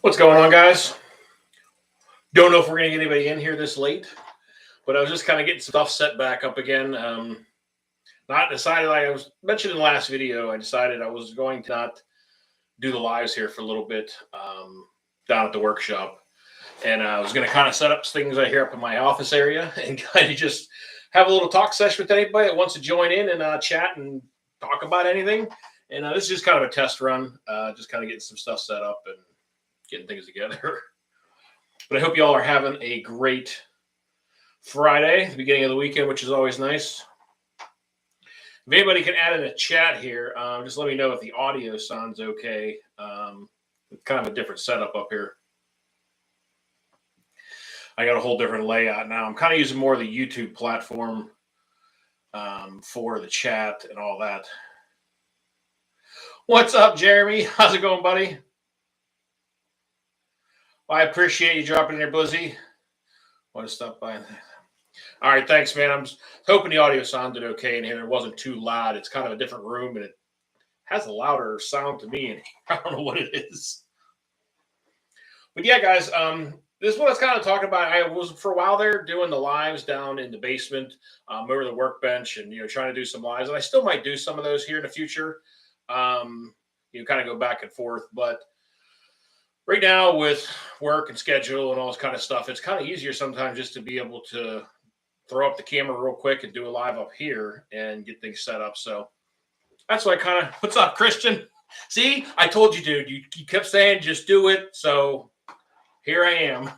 What's going on, guys? Don't know if we're going to get anybody in here this late, but I was just kind of getting some stuff set back up again. Not decided, like I was mentioned in the last video, I decided I was going to not do the lives here for a little bit down at the workshop. And I was going to kind of set up things right here up in my office area and kind of just have a little talk session with anybody that wants to join in and chat and talk about anything. And this is just kind of a test run, just kind of getting some stuff set up and getting things together. But I hope you all are having a great Friday, the beginning of the weekend, which is always nice. If anybody can add in a chat here, just let me know if the audio sounds okay. It's kind of a different setup up here. I got a whole different layout now. I'm kind of using more of the YouTube platform for the chat and all that. What's up, Jeremy? How's it going, buddy? Well, I appreciate you dropping in there, Blizzy. Want to stop by? All right, thanks, man. I'm just hoping the audio sounded okay in here. It wasn't too loud. It's kind of a different room, and it has a louder sound to me, and I don't know what it is. But yeah, guys, this is what I was kind of talking about. I was for a while there doing the lives down in the basement over the workbench, and trying to do some lives, and I still might do some of those here in the future. Kind of go back and forth, but right now with work and schedule and all this kind of stuff, it's kind of easier sometimes just to be able to throw up the camera real quick and do a live up here and get things set up. So that's why I kind of, what's up, Christian? See, I told you, dude, you kept saying just do it. So here I am.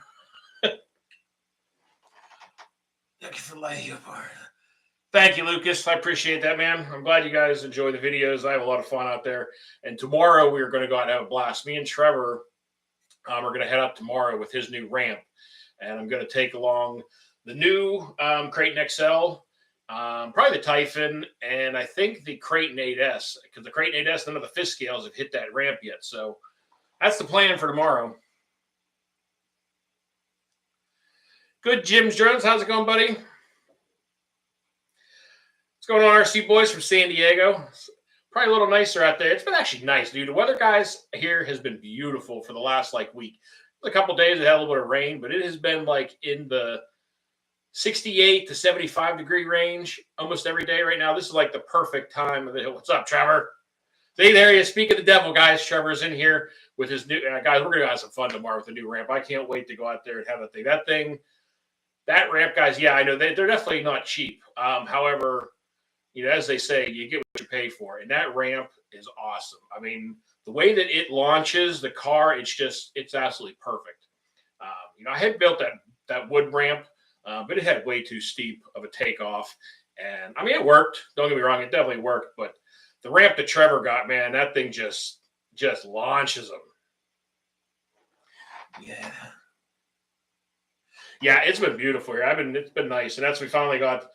Thank you, Lucas. I appreciate that, man. I'm glad you guys enjoy the videos. I have a lot of fun out there. And tomorrow we're going to go out and have a blast. Me and Trevor are going to head up tomorrow with his new ramp. And I'm going to take along the new Creighton XL, probably the Typhon, and I think the Creighton 8S. Because the Creighton 8S, none of the fifth scales have hit that ramp yet. So that's the plan for tomorrow. Good, Jim Jones. How's it going, buddy? What's going on, RC boys from San Diego? Probably a little nicer out there. It's been actually nice, dude. The weather, guys, here has been beautiful for the last week. A couple of days it had a little bit of rain, but it has been in the 68 to 75 degree range almost every day right now. This is the perfect time of the. What's up, Trevor? See, there he is. Speak of the devil, guys. Trevor's in here with his new guys. We're gonna have some fun tomorrow with the new ramp. I can't wait to go out there and have that thing. That ramp, guys. Yeah, I know they're definitely not cheap. However, as they say, you get what you pay for. And that ramp is awesome. I mean, the way that it launches the car, it's absolutely perfect. I had built that wood ramp, but it had way too steep of a takeoff. And I mean, it worked. Don't get me wrong. It definitely worked. But the ramp that Trevor got, man, that thing just launches them. Yeah. Yeah, it's been beautiful here. It's been nice. And we finally got,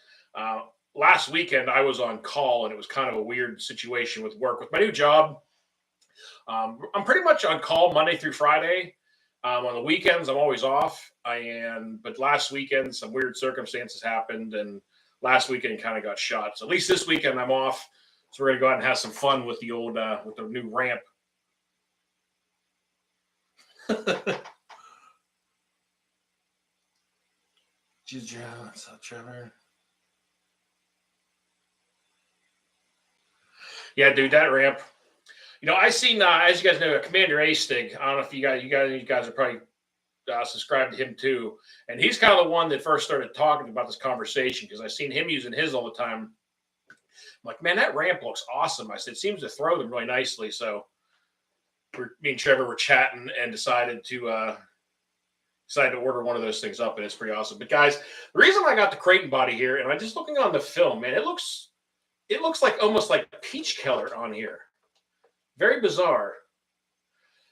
last weekend I was on call, and it was kind of a weird situation with work. With my new job, I'm pretty much on call Monday through Friday. On the weekends, I'm always off. But last weekend, some weird circumstances happened, and last weekend kind of got shot. So at least this weekend I'm off. So we're gonna go out and have some fun with the old with the new ramp. What's up, Trevor? Yeah, dude, that ramp. I seen, as you guys know, Commander A-Stig. I don't know if you guys are probably subscribed to him too. And he's kind of the one that first started talking about this conversation, because I seen him using his all the time. I'm like, man, that ramp looks awesome. I said, it seems to throw them really nicely. So me and Trevor were chatting and decided to order one of those things up, and it's pretty awesome. But guys, the reason I got the Creighton body here, and I'm just looking on the film, man, it looks almost like peach color on here. Very bizarre.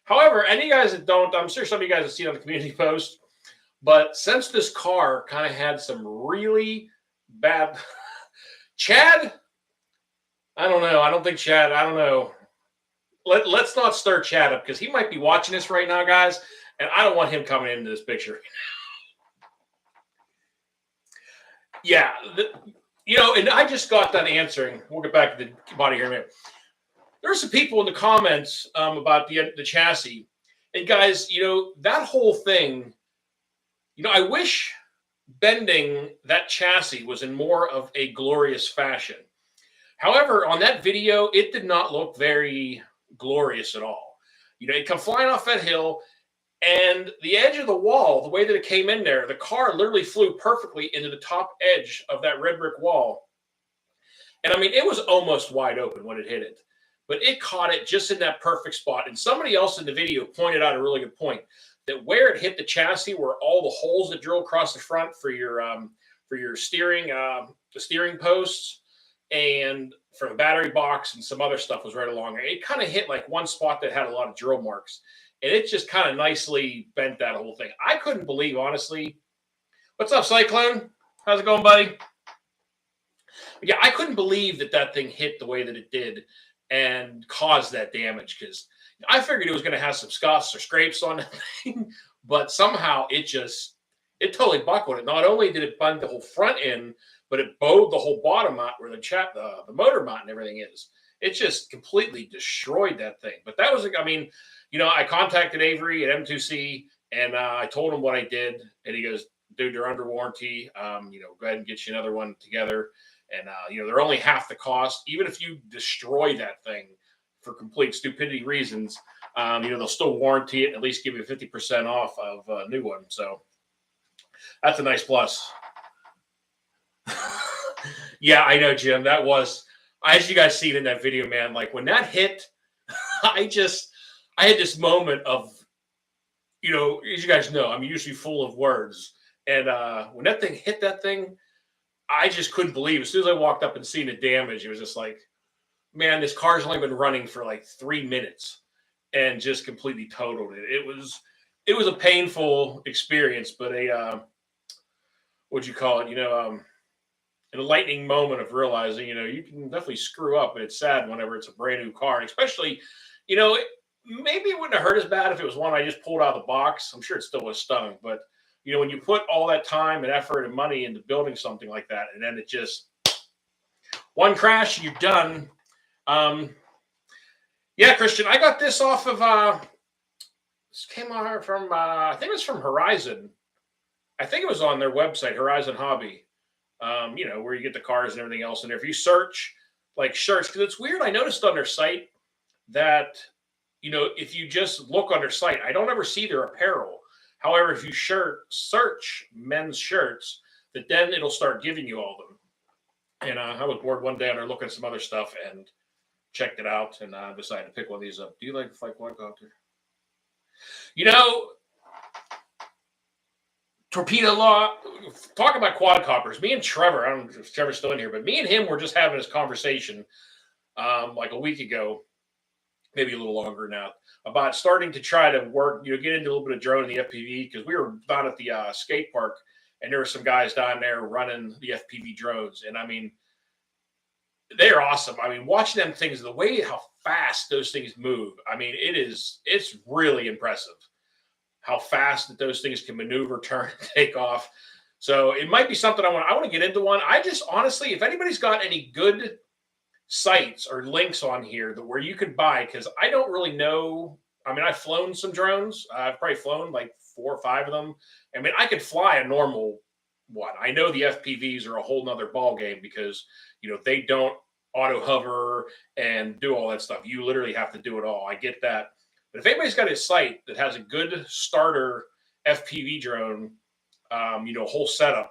However, any guys that don't, I'm sure some of you guys have seen on the community post, but since this car kind of had some really bad, Chad, I don't know. I don't think Chad, I don't know. Let's not stir Chad up, because he might be watching this right now, guys, and I don't want him coming into this picture. Yeah, and I just got done answering. We'll get back to the body here in a minute. There's some people in the comments about the chassis, And guys, that whole thing, I wish bending that chassis was in more of a glorious fashion. However, on that video, it did not look very glorious at all. It come flying off that hill, and the edge of the wall, the way that it came in there, the car literally flew perfectly into the top edge of that red brick wall. And I mean, it was almost wide open when it hit it, but it caught it just in that perfect spot. And somebody else in the video pointed out a really good point, that where it hit the chassis were all the holes that drill across the front for your steering, the steering posts, and for the battery box and some other stuff was right along there. It kind of hit like one spot that had a lot of drill marks, and it just kind of nicely bent that whole thing. I couldn't believe, honestly. What's up, Cyclone? How's it going, buddy? But yeah, I couldn't believe that thing hit the way that it did and caused that damage, because I figured it was going to have some scuffs or scrapes on the thing, but somehow it totally buckled it. Not only did it bend the whole front end, but it bowed the whole bottom out where the motor mount and everything is. It just completely destroyed that thing. But that was, I mean, I contacted Avery at M2C, and I told him what I did, and he goes, "Dude, they're under warranty. Go ahead and get you another one together." And they're only half the cost. Even if you destroy that thing for complete stupidity reasons, they'll still warranty it and at least give you 50% off of a new one. So that's a nice plus. Yeah, I know, Jim. That was, as you guys see it in that video, man, like when that hit, I had this moment of, as you guys know, I'm usually full of words. And when that thing hit that thing, I just couldn't believe. As soon as I walked up and seen the damage, it was just like, man, this car's only been running for like 3 minutes and just completely totaled it. It was a painful experience, but what'd you call it? An enlightening moment of realizing, you can definitely screw up, and it's sad whenever it's a brand new car, and especially, maybe it wouldn't have hurt as bad if it was one I just pulled out of the box. I'm sure it still was stung, but when you put all that time and effort and money into building something like that, and then it just one crash and you're done. Yeah, Christian, I got this off of this came on from I think it was from Horizon. I think it was on their website, Horizon Hobby. Where you get the cars and everything else. And if you search like shirts, because it's weird, I noticed on their site that if you just look on their site, I don't ever see their apparel. However, if you search men's shirts, that then it'll start giving you all of them. And I was bored one day and I'm looking at some other stuff and checked it out, and I decided to pick one of these up. Do you like to fight quadcopter? Torpedo Law, talk about quadcopters. Me and Trevor, I don't know if Trevor's still in here, but me and him were just having this conversation like a week ago, maybe a little longer now, about starting to try to work, get into a little bit of drone in the FPV, because we were down at the skate park, and there were some guys down there running the FPV drones. And I mean, they're awesome. I mean, watching them things, the way how fast those things move, I mean, it's really impressive how fast that those things can maneuver, turn, and take off. So it might be something I want to get into one. I just honestly, if anybody's got any good sites or links on here where you could buy, because I don't really know. I mean, I've flown some drones. I've probably flown like 4 or 5 of them. I mean, I could fly a normal one. I know the FPVs are a whole nother ball game, because they don't auto hover and do all that stuff. You literally have to do it all. I get that. But if anybody's got a site that has a good starter FPV drone, whole setup,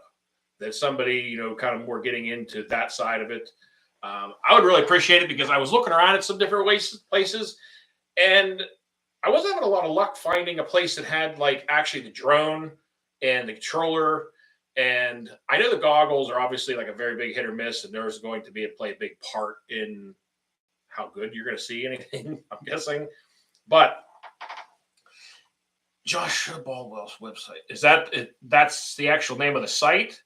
that somebody, kind of more getting into that side of it, I would really appreciate it, because I was looking around at some different places, and I wasn't having a lot of luck finding a place that had like actually the drone and the controller. And I know the goggles are obviously like a very big hit or miss, and there's going to play a big part in how good you're going to see anything, I'm guessing. But Joshua Baldwell's website, that's the actual name of the site,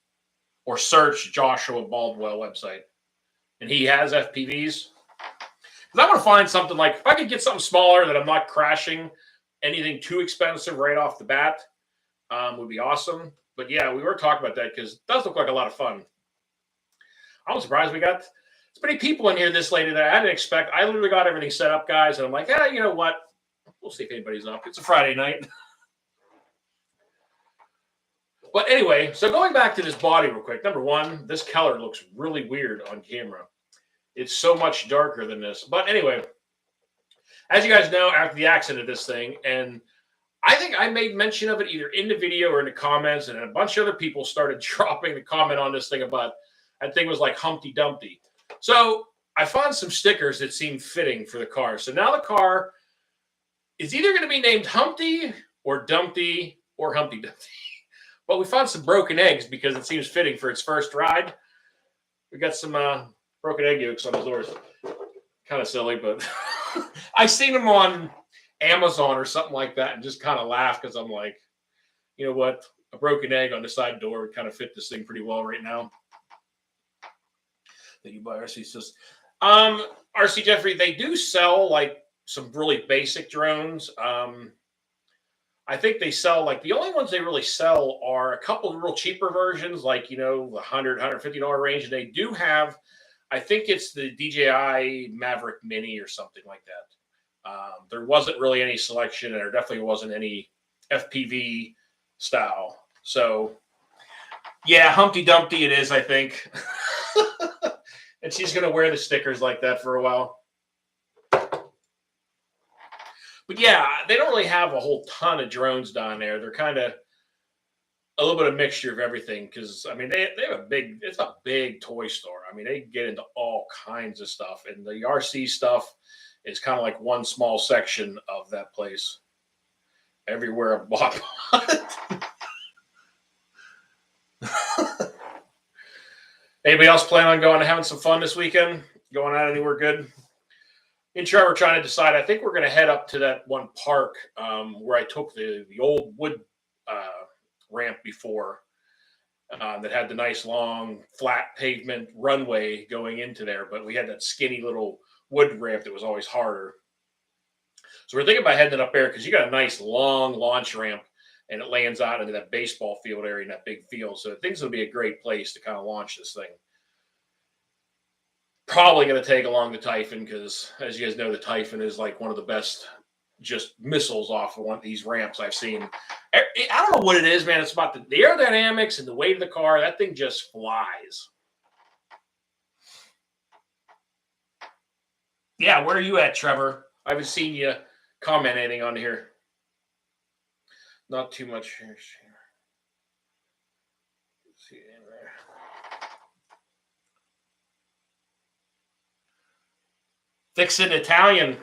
or search Joshua Baldwell website, and he has FPVs? Because I want to find something like, if I could get something smaller that I'm not crashing anything too expensive right off the bat, would be awesome. But yeah, we were talking about that, because it does look like a lot of fun. I'm surprised we got as many people in here this late that I didn't expect. I literally got everything set up, guys, and I'm like, you know what? We'll see if anybody's up. It's a Friday night. But anyway, so going back to this body real quick. Number one, this color looks really weird on camera. It's so much darker than this. But anyway, as you guys know, after the accident of this thing, and I think I made mention of it either in the video or in the comments, and a bunch of other people started dropping the comment on this thing about that thing was like Humpty Dumpty. So I found some stickers that seemed fitting for the car. So now the car is either going to be named Humpty or Dumpty or Humpty Dumpty. But we found some broken eggs because it seems fitting for its first ride. We got some broken egg yolks on the doors. Kind of silly, but I seen them on Amazon or something like that and just kind of laugh because I'm like, you know what? A broken egg on the side door would kind of fit this thing pretty well right now. That you buy RC says. RC Jeffrey, they do sell like some really basic drones. I think they sell like the only ones they really sell are a couple of real cheaper versions, like, you know, the $100, $150 range. And they do have, I think it's the DJI Maverick Mini or something like that. There wasn't really any selection, and there definitely wasn't any FPV style. So, yeah, Humpty Dumpty it is, I think. And she's going to wear the stickers like that for a while. But yeah, they don't really have a whole ton of drones down there. They're kind of a little bit of mixture of everything because, I mean, they have it's a big toy store. I mean, they get into all kinds of stuff. And the RC stuff is kind of like one small section of that place. Everywhere a bot. Anybody else plan on going and having some fun this weekend? Going out anywhere good? Me and Trevor trying to decide. I think we're going to head up to that one park where I took the old wood ramp before that had the nice long flat pavement runway going into there. But we had that skinny little wood ramp that was always harder. So we're thinking about heading up there because you got a nice long launch ramp and it lands out into that baseball field area in that big field. So I think it's going to be a great place to kind of launch this thing. Probably going to take along the Typhon because, as you guys know, the Typhon is like one of the best just missiles off of one of these ramps I've seen. I don't know what it is, man. It's about the aerodynamics and the weight of the car. That thing just flies. Yeah, where are you at, Trevor? I haven't seen you comment anything on here. Not too much here. See it in there. Fixing Italian.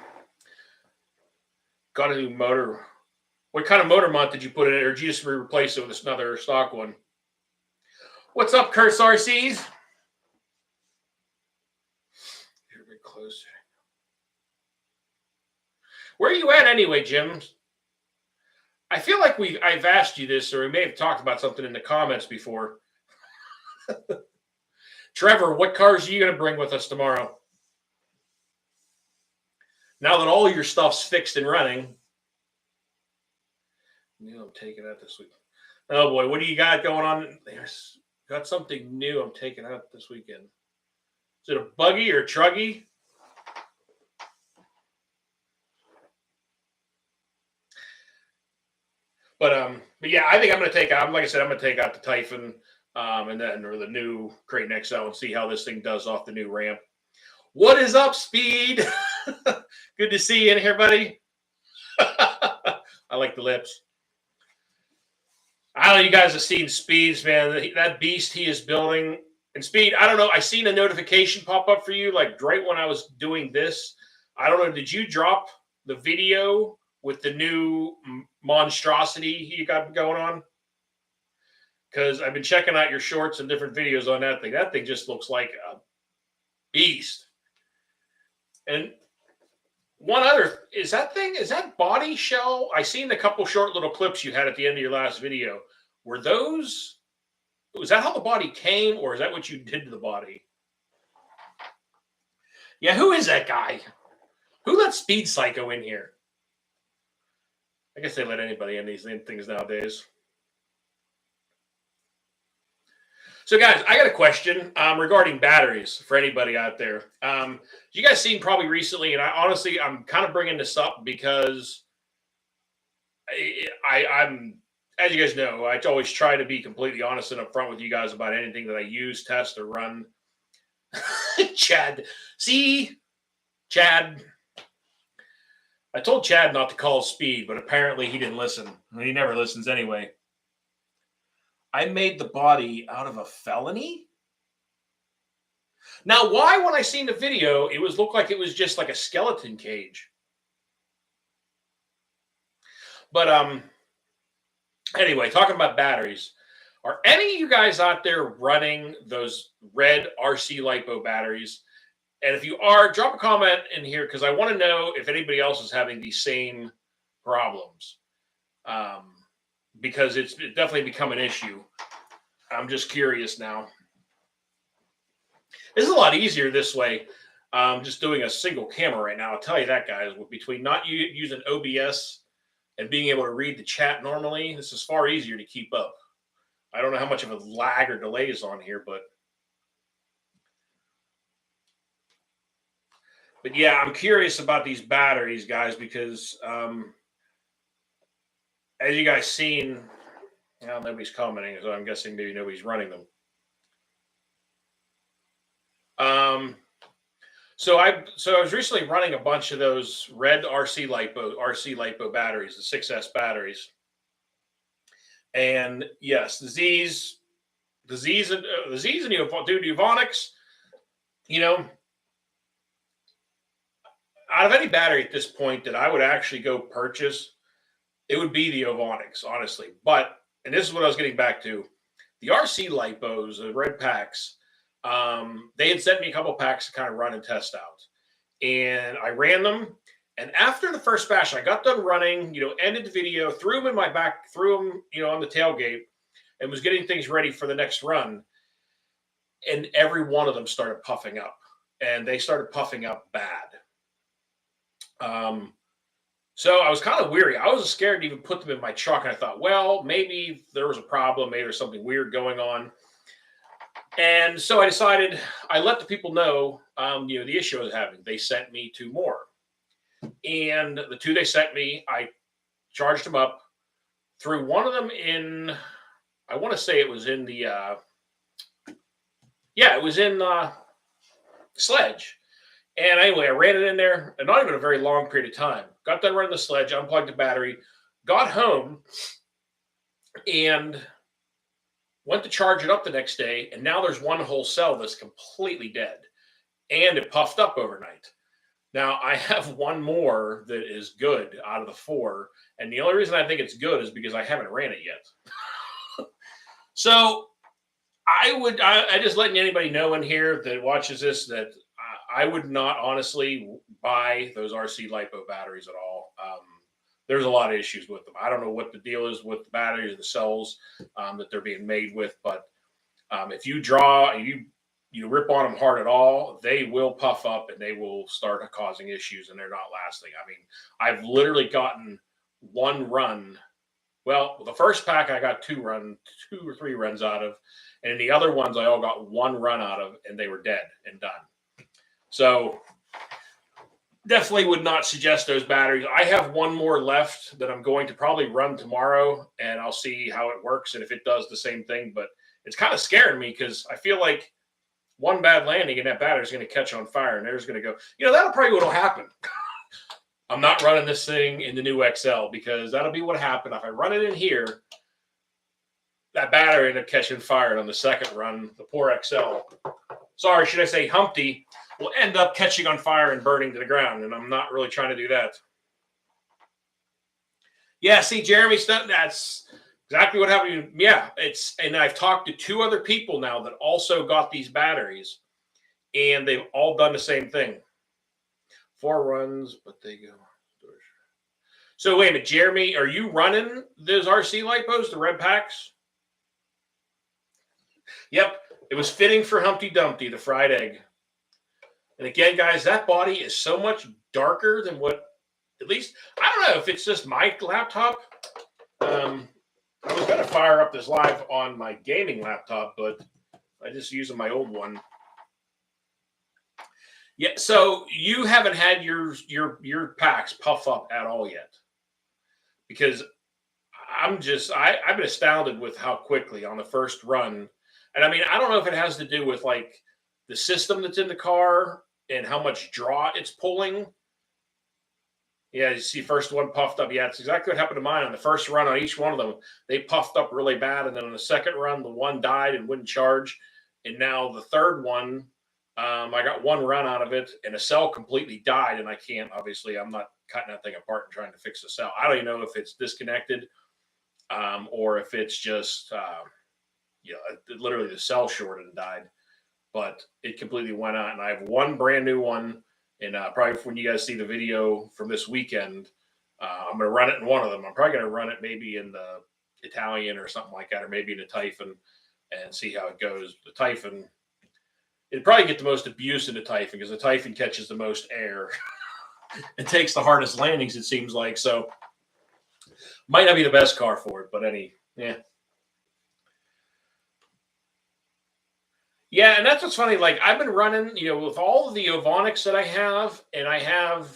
Got a new motor. What kind of motor mount did you put in it, or did you just replace it with another stock one? What's up, Kurt's RCs? You're a bit closer. Where are you at anyway, Jim? I feel like I've asked you this, or we may have talked about something in the comments before. Trevor, what cars are you going to bring with us tomorrow? Now that all your stuff's fixed and running. New I'm taking out this week. Oh boy, what do you got going on? There's got something new I'm taking out this weekend. Is it a buggy or a truggy? But yeah, I think I'm going to take out, like I said, I'm going to take out the Typhon and then or the new Creighton XL and see how this thing does off the new ramp. What is up, Speed? Good to see you in here, buddy. I like the lips. I don't know, you guys have seen Speed's, man. That beast he is building. And Speed, I don't know, I seen a notification pop up for you, like right when I was doing this. I don't know, did you drop the video with the new monstrosity you got going on? Because I've been checking out your shorts and different videos on that thing. That thing just looks like a beast. And one other, is that body shell? I seen a couple short little clips you had at the end of your last video. Was that how the body came, or is that what you did to the body? Yeah, who is that guy? Who let Speed Psycho in here? I guess they let anybody in these things nowadays. So, guys, I got a question regarding batteries for anybody out there. You guys seen probably recently, and I'm kind of bringing this up because I'm, as you guys know, I always try to be completely honest and upfront with you guys about anything that I use, test, or run. Chad, see, Chad. I told Chad not to call speed, but apparently he didn't listen. He never listens anyway. I made the body out of a felony. Now, why, when I seen the video, it was looked like it was just like a skeleton cage. But anyway, talking about batteries, are any of you guys out there running those red RC LiPo batteries? And if you are, drop a comment in here because I want to know if anybody else is having these same problems. Because it's definitely become an issue. I'm just curious now. This is a lot easier this way. Just doing a single camera right now. I'll tell you that, guys. Between not using OBS and being able to read the chat normally, this is far easier to keep up. I don't know how much of a lag or delay is on here, but yeah, I'm curious about these batteries, guys, because as you guys seen, well, nobody's commenting, so I'm guessing maybe nobody's running them. So I was recently running a bunch of those red RC LiPo batteries, the 6S batteries, and yes, the Z's and the Evonics, you know, out of any battery at this point that I would actually go purchase, it would be the Evonics, honestly. But, and this is what I was getting back to, the RC LiPos, the red packs, they had sent me a couple packs to kind of run and test out. And I ran them. And after the first batch, I got done running, ended the video, threw them in my back, threw them, on the tailgate, and was getting things ready for the next run. And every one of them started puffing up. And they started puffing up bad. So I was kind of weary. I was scared to even put them in my truck. And I thought, well, maybe there was a problem. Maybe there's something weird going on. And so I decided, I let the people know, the issue I was having. They sent me 2 more. And the 2 they sent me, I charged them up, threw one of them in, I want to say it was in the, it was in Sledge. And anyway, I ran it in there, and not even a very long period of time. Got done running the Sledge, unplugged the battery, got home, and went to charge it up the next day, and now there's one whole cell that's completely dead, and it puffed up overnight. Now, I have one more that is good out of the 4, and the only reason I think it's good is because I haven't ran it yet. So I just letting anybody know in here that watches this that I would not honestly buy those RC LiPo batteries at all. There's a lot of issues with them. I don't know what the deal is with the batteries, the cells that they're being made with, but if you rip on them hard at all, they will puff up and they will start causing issues, and they're not lasting. I mean, I've literally gotten one run. Well, the first pack I got 2 or 3 runs out of, and the other ones I all got 1 run out of, and they were dead and done. So definitely would not suggest those batteries. I have 1 more left that I'm going to probably run tomorrow, and I'll see how it works and if it does the same thing. But it's kind of scaring me because I feel like one bad landing and that battery is going to catch on fire, and there's going to go, that'll probably what'll happen. I'm not running this thing in the new XL because that'll be what happened. If I run it in here, that battery ended up catching fire on the second run. The poor XL, sorry, should I say Humpty, will end up catching on fire and burning to the ground, and I'm not really trying to do that. Yeah, see, Jeremy, that's exactly what happened. Yeah, and I've talked to 2 other people now that also got these batteries, and they've all done the same thing. 4 runs, but they go. So wait a minute, Jeremy, are you running those RC LiPos, the red packs? Yep, it was fitting for Humpty Dumpty, the fried egg. And again, guys, that body is so much darker than what, at least, I don't know if it's just my laptop. I was going to fire up this live on my gaming laptop, but I just using my old one. Yeah, so you haven't had your packs puff up at all yet. Because I've been astounded with how quickly on the first run. And I mean, I don't know if it has to do with like the system that's in the car and how much draw it's pulling. Yeah, you see, first one puffed up. Yeah, it's exactly what happened to mine on the first run on each one of them. They puffed up really bad, and then on the second run, the one died and wouldn't charge. And now the third one, I got one run out of it, and a cell completely died. And I can't, obviously, I'm not cutting that thing apart and trying to fix the cell. I don't even know if it's disconnected, or if it's just, literally the cell shorted and died. But it completely went out, and I have one brand new one. And probably when you guys see the video from this weekend, I'm going to run it in one of them. I'm probably going to run it maybe in the Italian or something like that, or maybe in the Typhon, and see how it goes. The Typhon, it'd probably get the most abuse in the Typhon because the Typhon catches the most air. It takes the hardest landings, it seems like. So might not be the best car for it, but yeah. Yeah, and that's what's funny. Like I've been running, with all of the Ovonics that I have, and I have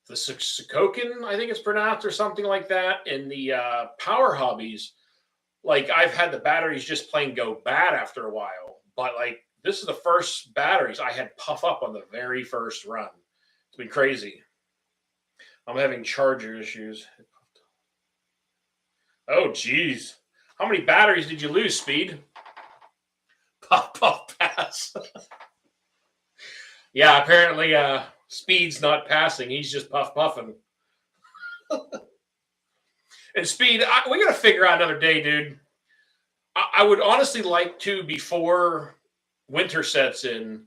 the Sokokin, I think it's pronounced, or something like that, and the Power Hobbies. Like I've had the batteries just plain go bad after a while, but like this is the first batteries I had puff up on the very first run. It's been crazy. I'm having charger issues. Oh, geez. How many batteries did you lose, Speed? Puff, puff, pass. Yeah, apparently Speed's not passing. He's just puffing. And Speed, we got to figure out another day, dude. I would honestly like to, before winter sets in,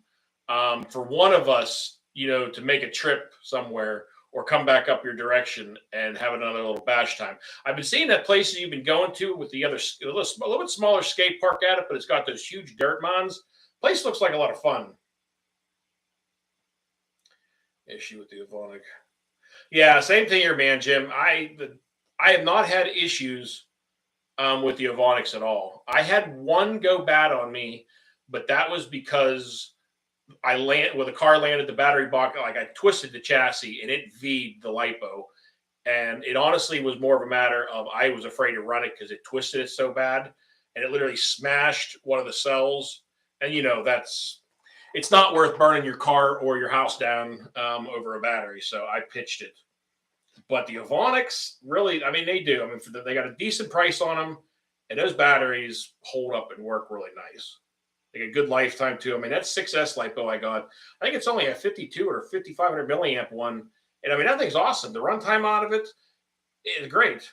for one of us, to make a trip somewhere or come back up your direction and have another little bash time. I've been seeing that places you've been going to with the other, a little bit smaller skate park at it, but it's got those huge dirt mounds. Place looks like a lot of fun. Issue with the Avonic. Yeah, same thing here, man, Jim. I have not had issues with the Avonics at all. I had one go bad on me, but that was because the car landed the battery box, like I twisted the chassis and it V'd the lipo. And it honestly was more of a matter of I was afraid to run it because it twisted it so bad, and it literally smashed one of the cells. And it's not worth burning your car or your house down over a battery. So I pitched it. But the Avonics, really, I mean, they do. I mean, they got a decent price on them, and those batteries hold up and work really nice. They get a good lifetime too. I mean, that 6S lipo I got, I think it's only a 52 or 5500 milliamp one. And I mean, that thing's awesome. The runtime out of it is great.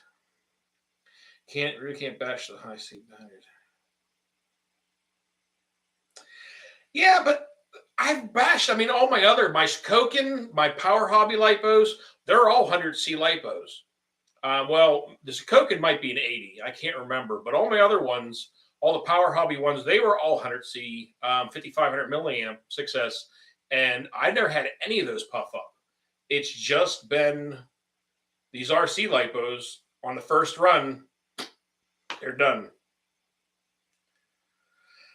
Really can't bash the high seat batteries. Yeah, but I've bashed, I mean, all my Sokokin, my Power Hobby lipos, they're all 100C lipos. Well, the Sokokin might be an 80. I can't remember. But all my other ones, all the Power Hobby ones, they were all 100C, 5500 milliamp 6S. And I never had any of those puff up. It's just been these RC lipos on the first run. They're done.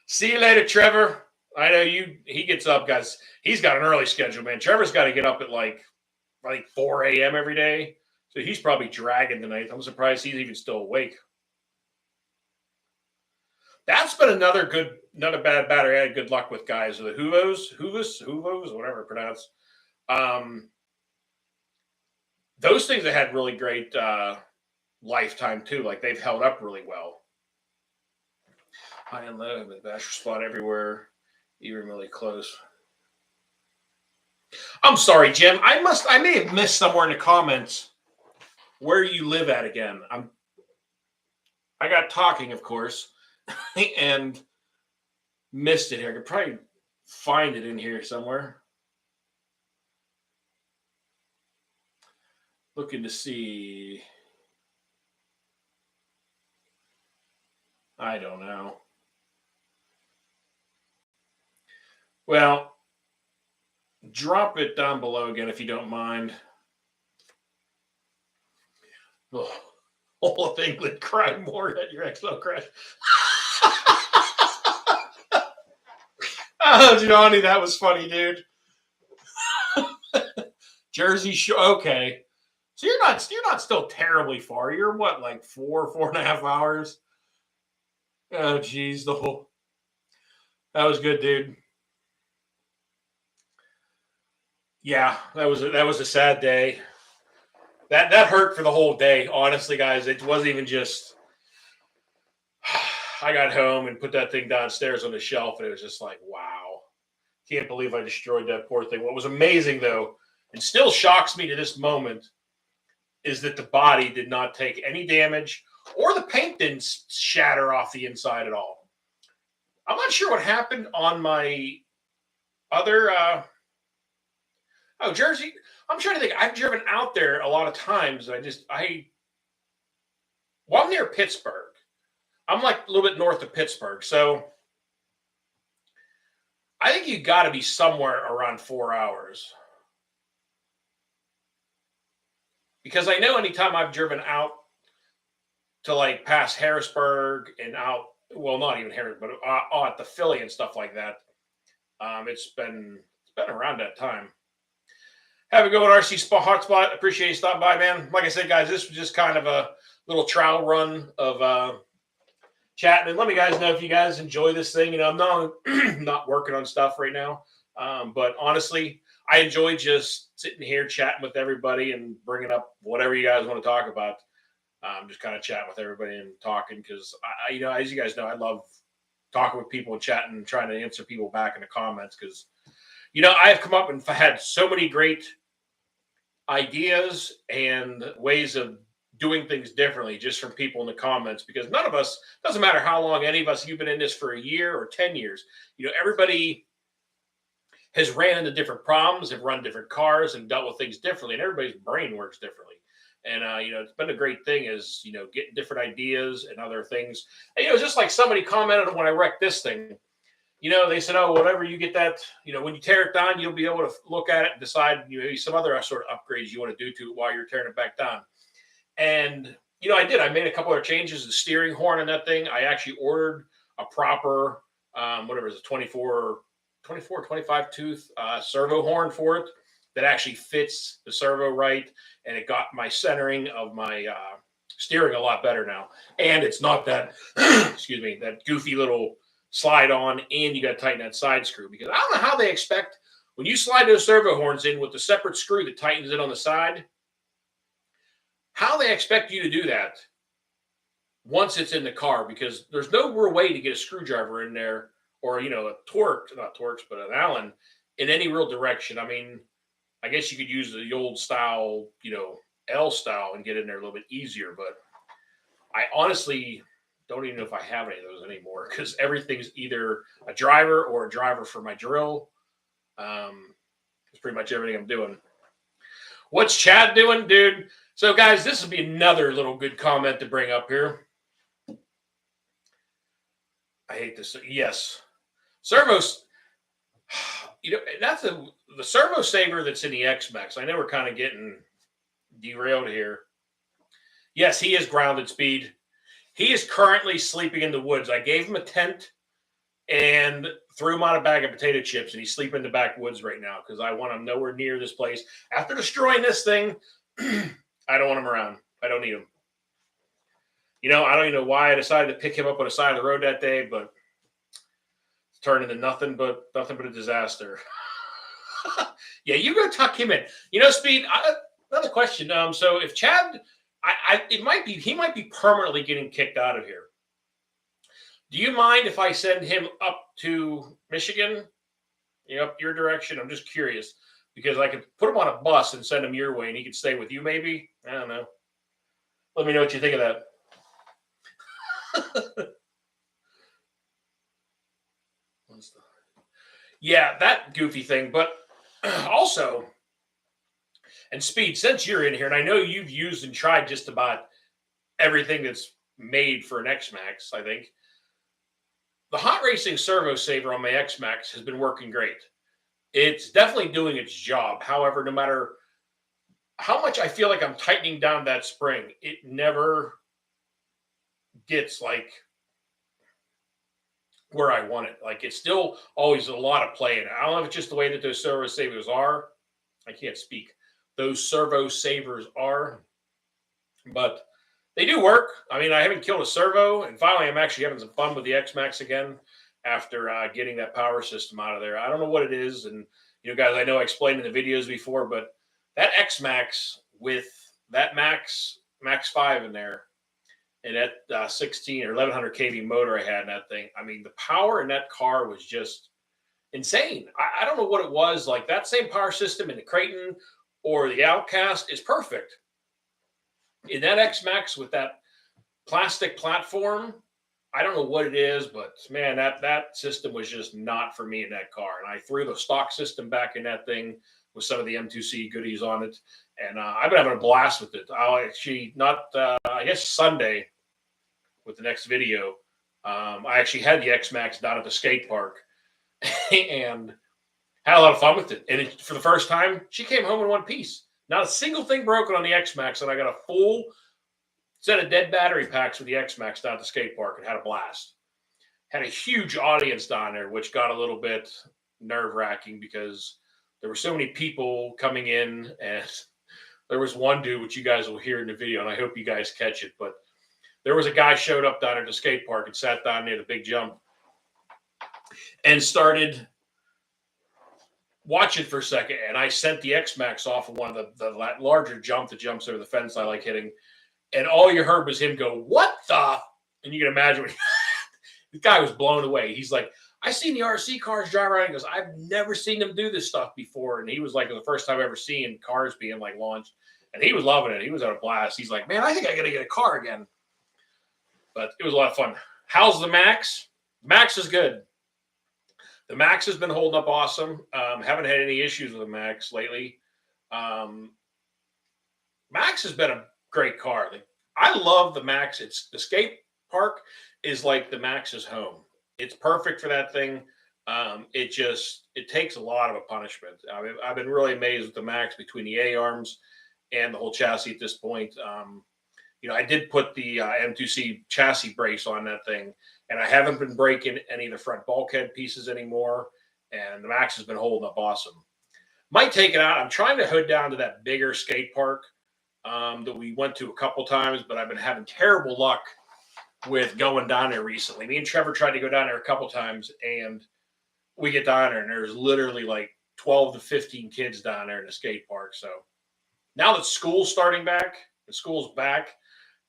See you later, Trevor. I know he gets up, guys. He's got an early schedule, man. Trevor's got to get up at like, I think 4 a.m. every day. So he's probably dragging tonight. I'm surprised he's even still awake. That's been another bad battery I had good luck with, guys. The Huvos, whatever it's pronounced. Those things have had really great lifetime too. Like they've held up really well. High and low, with basher spot everywhere, even really close. I'm sorry, Jim. I may have missed somewhere in the comments where you live at again. I got talking, of course, and missed it here. I could probably find it in here somewhere. Looking to see. I don't know. Well, drop it down below again if you don't mind. Oh, all of England cry more at your Expo crash. Oh, Johnny, that was funny, dude. Jersey Shore. Okay. So you're not still terribly far. You're what, like 4.5 hours? Oh geez, that was good, dude. Yeah, that was a sad day. That hurt for the whole day, honestly, guys. It wasn't even just I got home and put that thing downstairs on the shelf, and it was just like, wow, can't believe I destroyed that poor thing. What was amazing though, and still shocks me to this moment, is that the body did not take any damage or the paint didn't shatter off the inside at all. I'm not sure what happened on my other Jersey. I'm trying to think. I've driven out there a lot of times. Well, I'm near Pittsburgh. I'm like a little bit north of Pittsburgh. So I think you got to be somewhere around 4 hours. Because I know anytime I've driven out to like past Harrisburg and out, well, not even Harrisburg, but at the Philly and stuff like that, it's been around that time. Have a good one, RC Hotspot. Appreciate you stopping by, man. Like I said, guys, this was just kind of a little trial run of chatting. And let me guys know if you guys enjoy this thing. You know, I'm not not working on stuff right now, but honestly, I enjoy just sitting here chatting with everybody and bringing up whatever you guys want to talk about. Just kind of chatting with everybody and talking because as you guys know, I love talking with people and chatting and trying to answer people back in the comments because I've come up and had so many great ideas and ways of doing things differently just from people in the comments because none of us, doesn't matter how long any of us, you've been in this for a year or 10 years, everybody has ran into different problems, have run different cars and dealt with things differently, and everybody's brain works differently. And it's been a great thing is getting different ideas and other things. And, just like somebody commented when I wrecked this thing, they said, oh, whatever you get that, when you tear it down, you'll be able to look at it and decide maybe some other sort of upgrades you want to do to it while you're tearing it back down. And I did. I made a couple of changes. The steering horn on that thing, I actually ordered a proper whatever it is, a 25 tooth servo horn for it that actually fits the servo right, and it got my centering of my steering a lot better now. And it's not that excuse me, that goofy little slide on, and you got to tighten that side screw because I don't know how they expect when you slide those servo horns in with the separate screw that tightens it on the side, how they expect you to do that once it's in the car because there's no real way to get a screwdriver in there or a torque, not torques, but an Allen in any real direction. I mean, I guess you could use the old style, L style and get in there a little bit easier, but I honestly don't even know if I have any of those anymore because everything's either a driver or a driver for my drill. It's pretty much everything I'm doing. What's Chad doing, dude? So, guys, this would be another little good comment to bring up here. I hate this. Yes. Servos, that's the servo saver that's in the X-Max. I know we're kind of getting derailed here. Yes, he is grounded, Speed. He is currently sleeping in the woods. I gave him a tent and threw him on a bag of potato chips, and he's sleeping in the backwoods right now because I want him nowhere near this place. After destroying this thing, I don't want him around. I don't need him. I don't even know why I decided to pick him up on the side of the road that day, but it's turned into nothing but a disaster. Yeah, you go tuck him in. Speed. Another question. So if Chad, he might be permanently getting kicked out of here. Do you mind if I send him up to Michigan, up your direction? I'm just curious because I could put him on a bus and send him your way, and he could stay with you. Maybe I don't know. Let me know what you think of that. Yeah, that goofy thing. But also, and Speed, since you're in here, and I know you've used and tried just about everything that's made for an X-Max, I think. The hot racing servo saver on my X-Max has been working great. It's definitely doing its job. However, no matter how much I feel like I'm tightening down that spring, it never gets like where I want it. Like it's still always a lot of play in it. I don't know if it's just the way that those servo savers are. I can't speak. those servo savers are, but they do work. I mean, I haven't killed a servo, and finally, I'm actually having some fun with the X-Max again after getting that power system out of there. I don't know what it is, and guys, I know I explained in the videos before, but that X-Max with that Max 5 in there, and that 16 or 1100 kV motor I had in that thing. I mean, the power in that car was just insane. I don't know what it was. Like that same power system in the Creighton or the Outcast is perfect. In that X-Max with that plastic platform, I don't know what it is, but man, that system was just not for me in that car. And I threw the stock system back in that thing with some of the M2C goodies on it. And I've been having a blast with it. I'll actually I guess Sunday with the next video, I actually had the X-Max down at the skate park and had a lot of fun with it. And for the first time, she came home in one piece. Not a single thing broken on the X-Max, and I got a full set of dead battery packs with the X-Max down at the skate park and had a blast. Had a huge audience down there, which got a little bit nerve-wracking because there were so many people coming in, and there was one dude, which you guys will hear in the video, and I hope you guys catch it, but there was a guy showed up down at the skate park and sat down near the big jump and started watching for a second, and I sent the X-Max off of one of the larger jump that jumps over the fence I like hitting, and all you heard was him go, "What the?" And you can imagine the guy was blown away. He's like, "I seen the RC cars drive around." He goes, "I've never seen them do this stuff before." And he was like, the first time ever seeing cars being like launched, and he was loving it. He was at a blast. He's like, "Man, I think I got to get a car again." But it was a lot of fun. How's the Max? Max is good. The Max has been holding up awesome. Haven't had any issues with the Max lately. Max has been a great car. Like, I love the Max. It's the skate park is like the Max's home. It's perfect for that thing. It takes a lot of a punishment. I've been really amazed with the Max between the A arms and the whole chassis at this point. I did put the M2C chassis brace on that thing, and I haven't been breaking any of the front bulkhead pieces anymore. And the Max has been holding up awesome. Might take it out. I'm trying to hood down to that bigger skate park that we went to a couple times, but I've been having terrible luck with going down there recently. Me and Trevor tried to go down there a couple times, and we get down there, and there's literally like 12 to 15 kids down there in the skate park. So now that school's starting back, and school's back,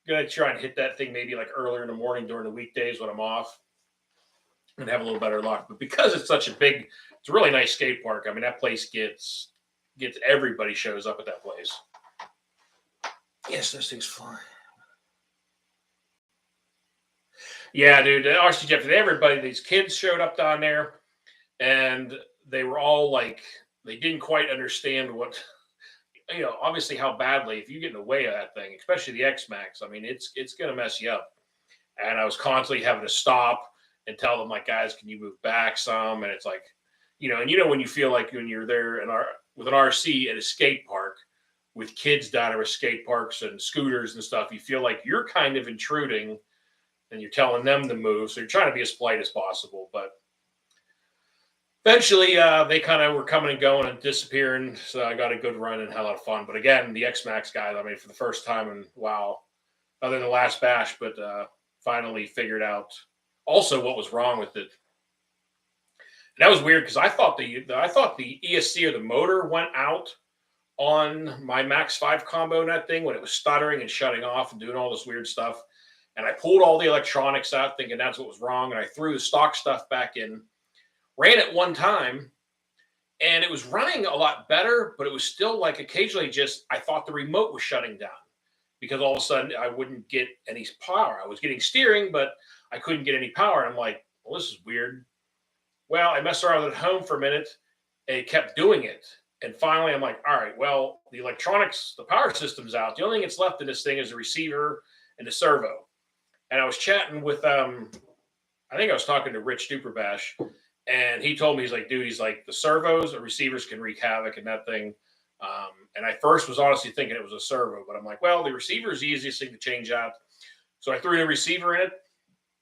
I'm going to try and hit that thing maybe like earlier in the morning during the weekdays when I'm off and have a little better luck. But because it's such it's a really nice skate park. I mean, that place gets everybody shows up at that place. Yes, those things fly. Yeah, dude. RC Jeff, everybody, these kids showed up down there, and they were all like, they didn't quite understand what, obviously how badly, if you get in the way of that thing, especially the X-Max, I mean, it's going to mess you up. And I was constantly having to stop and tell them, like, guys, can you move back some? And it's like, when you feel like when you're there with an RC at a skate park with kids down there with skate parks and scooters and stuff, you feel like you're kind of intruding and you're telling them to move. So you're trying to be as polite as possible. But eventually, they kind of were coming and going and disappearing. So I got a good run and had a lot of fun. But again, the X-Max guys, I mean, for the first time in, wow, other than the last bash, but finally figured out also what was wrong with it. And that was weird because I thought the ESC or the motor went out on my Max 5 combo in that thing when it was stuttering and shutting off and doing all this weird stuff. And I pulled all the electronics out thinking that's what was wrong. And I threw the stock stuff back in, ran it one time, and it was running a lot better, but it was still like occasionally I thought the remote was shutting down because all of a sudden I wouldn't get any power. I was getting steering, but I couldn't get any power. And I'm like, well, this is weird. Well, I messed around with it at home for a minute, and it kept doing it. And finally, I'm like, all right, well, the electronics, the power system's out. The only thing that's left in this thing is the receiver and the servo. And I was chatting with, I think I was talking to Rich Duperbash, and he told me, he's like, dude, he's like, the servos or receivers can wreak havoc in that thing. And I first was honestly thinking it was a servo, but I'm like, well, the receiver is the easiest thing to change out. So I threw the receiver in it.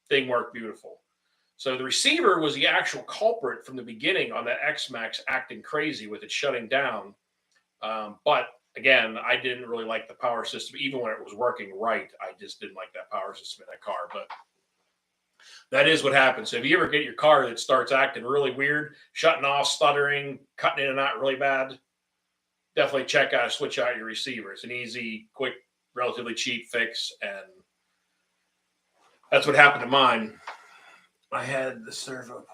Thing worked beautiful. So the receiver was the actual culprit from the beginning on that X-Max acting crazy with it shutting down. But again, I didn't really like the power system, even when it was working right. I just didn't like that power system in that car. But that is what happens. So if you ever get your car that starts acting really weird, shutting off, stuttering, cutting in and out really bad, definitely check out, switch out your receiver. It's an easy, quick, relatively cheap fix, and that's what happened to mine. I had the servo.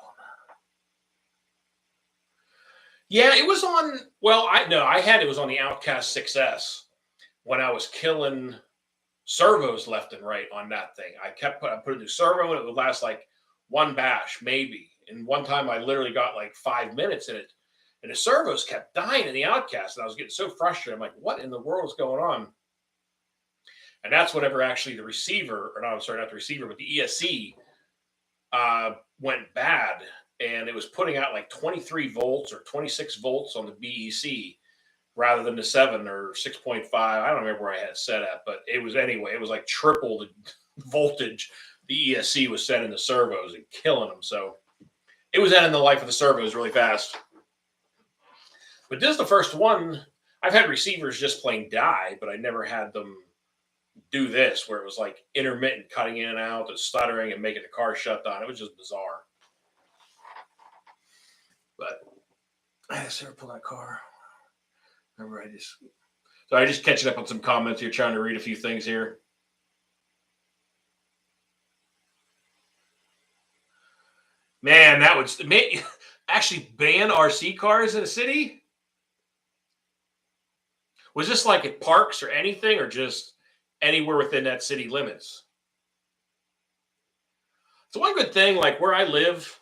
Yeah, it was on. Well, it was on the Outcast 6S when I was killing servos left and right on that thing. I put a new servo and it would last like one bash maybe. And one time I literally got like 5 minutes in it, and the servos kept dying in the Outcast, and I was getting so frustrated. I'm like, what in the world is going on? And that's whenever actually the receiver, or no, sorry, not the receiver, but the ESC went bad, and it was putting out like 23 volts or 26 volts on the BEC rather than the 7 or 6.5. I don't remember where I had it set at, but it was like triple the voltage the ESC was setting the servos and killing them. So it was ending the life of the servos really fast. But this is the first one. I've had receivers just plain die, but I never had them do this where it was like intermittent cutting in and out and stuttering and making the car shut down. It was just bizarre. But I had to pull that car. Remember, I just catching up on some comments here, trying to read a few things here. Man, that would actually ban RC cars in the city. Was this like at parks or anything, or just anywhere within that city limits? So one good thing, like where I live,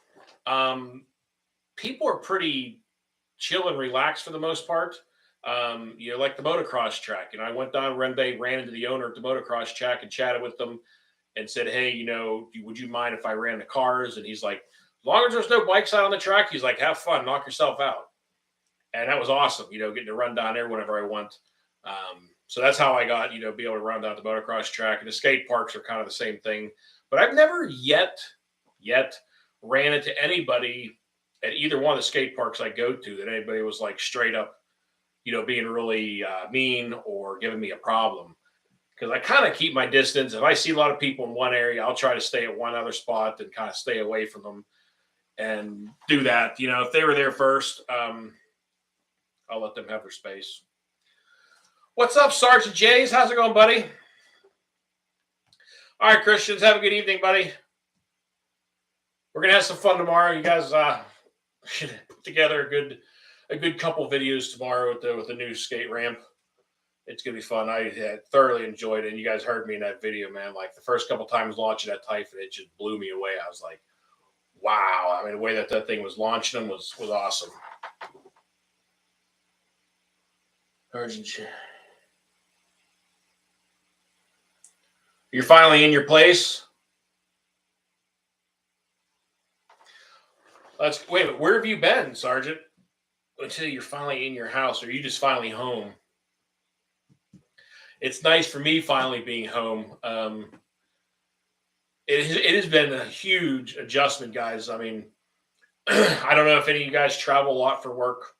people are pretty chill and relaxed for the most part. Like the motocross track. I went down one day, ran into the owner at the motocross track and chatted with them and said, hey, would you mind if I ran the cars? And he's like, as long as there's no bikes out on the track, he's like, have fun, knock yourself out. And that was awesome, getting to run down there whenever I want. So that's how I got, be able to run down the motocross track. And the skate parks are kind of the same thing. But I've never yet ran into anybody at either one of the skate parks I go to that anybody was like straight up, being really mean or giving me a problem. Because I kind of keep my distance. If I see a lot of people in one area, I'll try to stay at one other spot and kind of stay away from them and do that. If they were there first, I'll let them have their space. What's up, Sergeant Jays? How's it going, buddy? All right, Christians, have a good evening, buddy. We're gonna have some fun tomorrow. You guys should put together a good couple videos tomorrow with the new skate ramp. It's gonna be fun. I had thoroughly enjoyed it, and you guys heard me in that video, man. Like the first couple times launching that Typhon, it just blew me away. I was like, wow. I mean, the way that thing was launching them was awesome. You're finally in your place. Wait a minute. Where have you been, Sergeant? Until you're finally in your house, or are you just finally home? It's nice for me finally being home. It has been a huge adjustment, guys. I mean, I don't know if any of you guys travel a lot for work.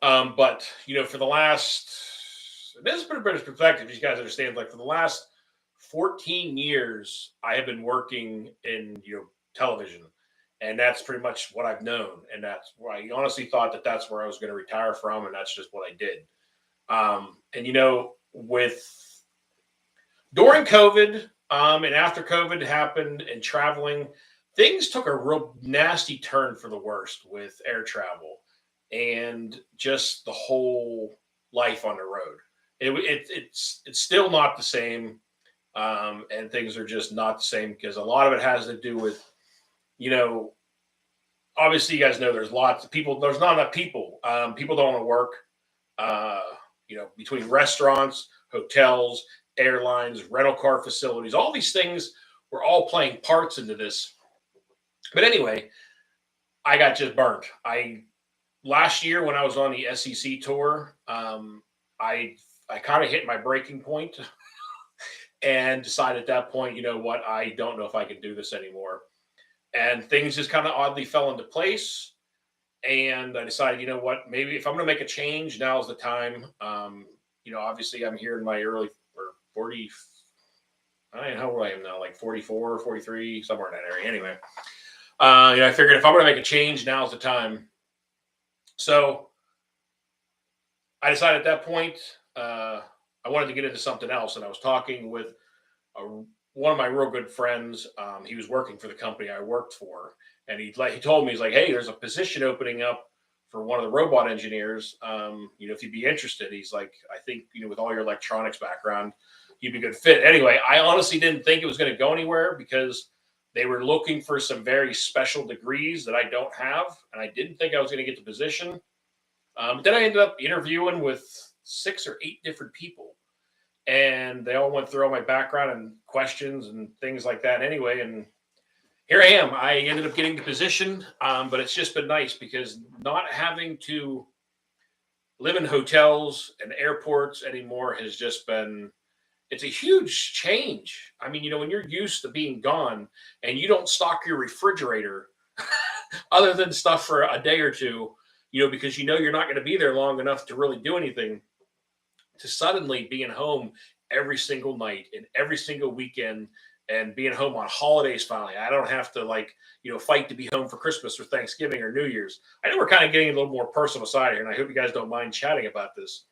But for the last, this is pretty British perspective, you guys understand, like for the last 14 years, I have been working in, television, and that's pretty much what I've known. And that's where I honestly thought that that's where I was going to retire from. And that's just what I did. And during COVID, and after COVID happened and traveling, things took a real nasty turn for the worst with air travel and just the whole life on the road. It's still not the same. And things are just not the same because a lot of it has to do with, obviously you guys know there's lots of people, there's not enough people. People don't want to work, between restaurants, hotels, airlines, rental car facilities, all these things were all playing parts into this. But anyway, I got just burnt. Last year when I was on the SEC tour, I kind of hit my breaking point and decided at that point, you know what, I don't know if I can do this anymore. And things just kind of oddly fell into place. And I decided, you know what, maybe if I'm going to make a change, now's the time. Obviously I'm here in my early or 40, I don't know how old I am now, like 44, 43, somewhere in that area. Anyway, I figured if I'm going to make a change, now's the time. So I decided at that point, I wanted to get into something else. And I was talking with a, one of my real good friends. He was working for the company I worked for. And he told me, he's like, hey, there's a position opening up for one of the robot engineers. If you'd be interested, he's like, I think, with all your electronics background, you'd be a good fit. Anyway, I honestly didn't think it was going to go anywhere because they were looking for some very special degrees that I don't have. And I didn't think I was going to get the position. But then I ended up interviewing with 6 or 8 different people, and they all went through all my background and questions and things like that. Anyway, and here I am. I ended up getting the position, but it's just been nice because not having to live in hotels and airports anymore has just been. It's a huge change. I mean, when you're used to being gone and you don't stock your refrigerator other than stuff for a day or two, because you're not going to be there long enough to really do anything, to suddenly being home every single night and every single weekend and being home on holidays finally. I don't have to fight to be home for Christmas or Thanksgiving or New Year's. I know we're kind of getting a little more personal side here, and I hope you guys don't mind chatting about this.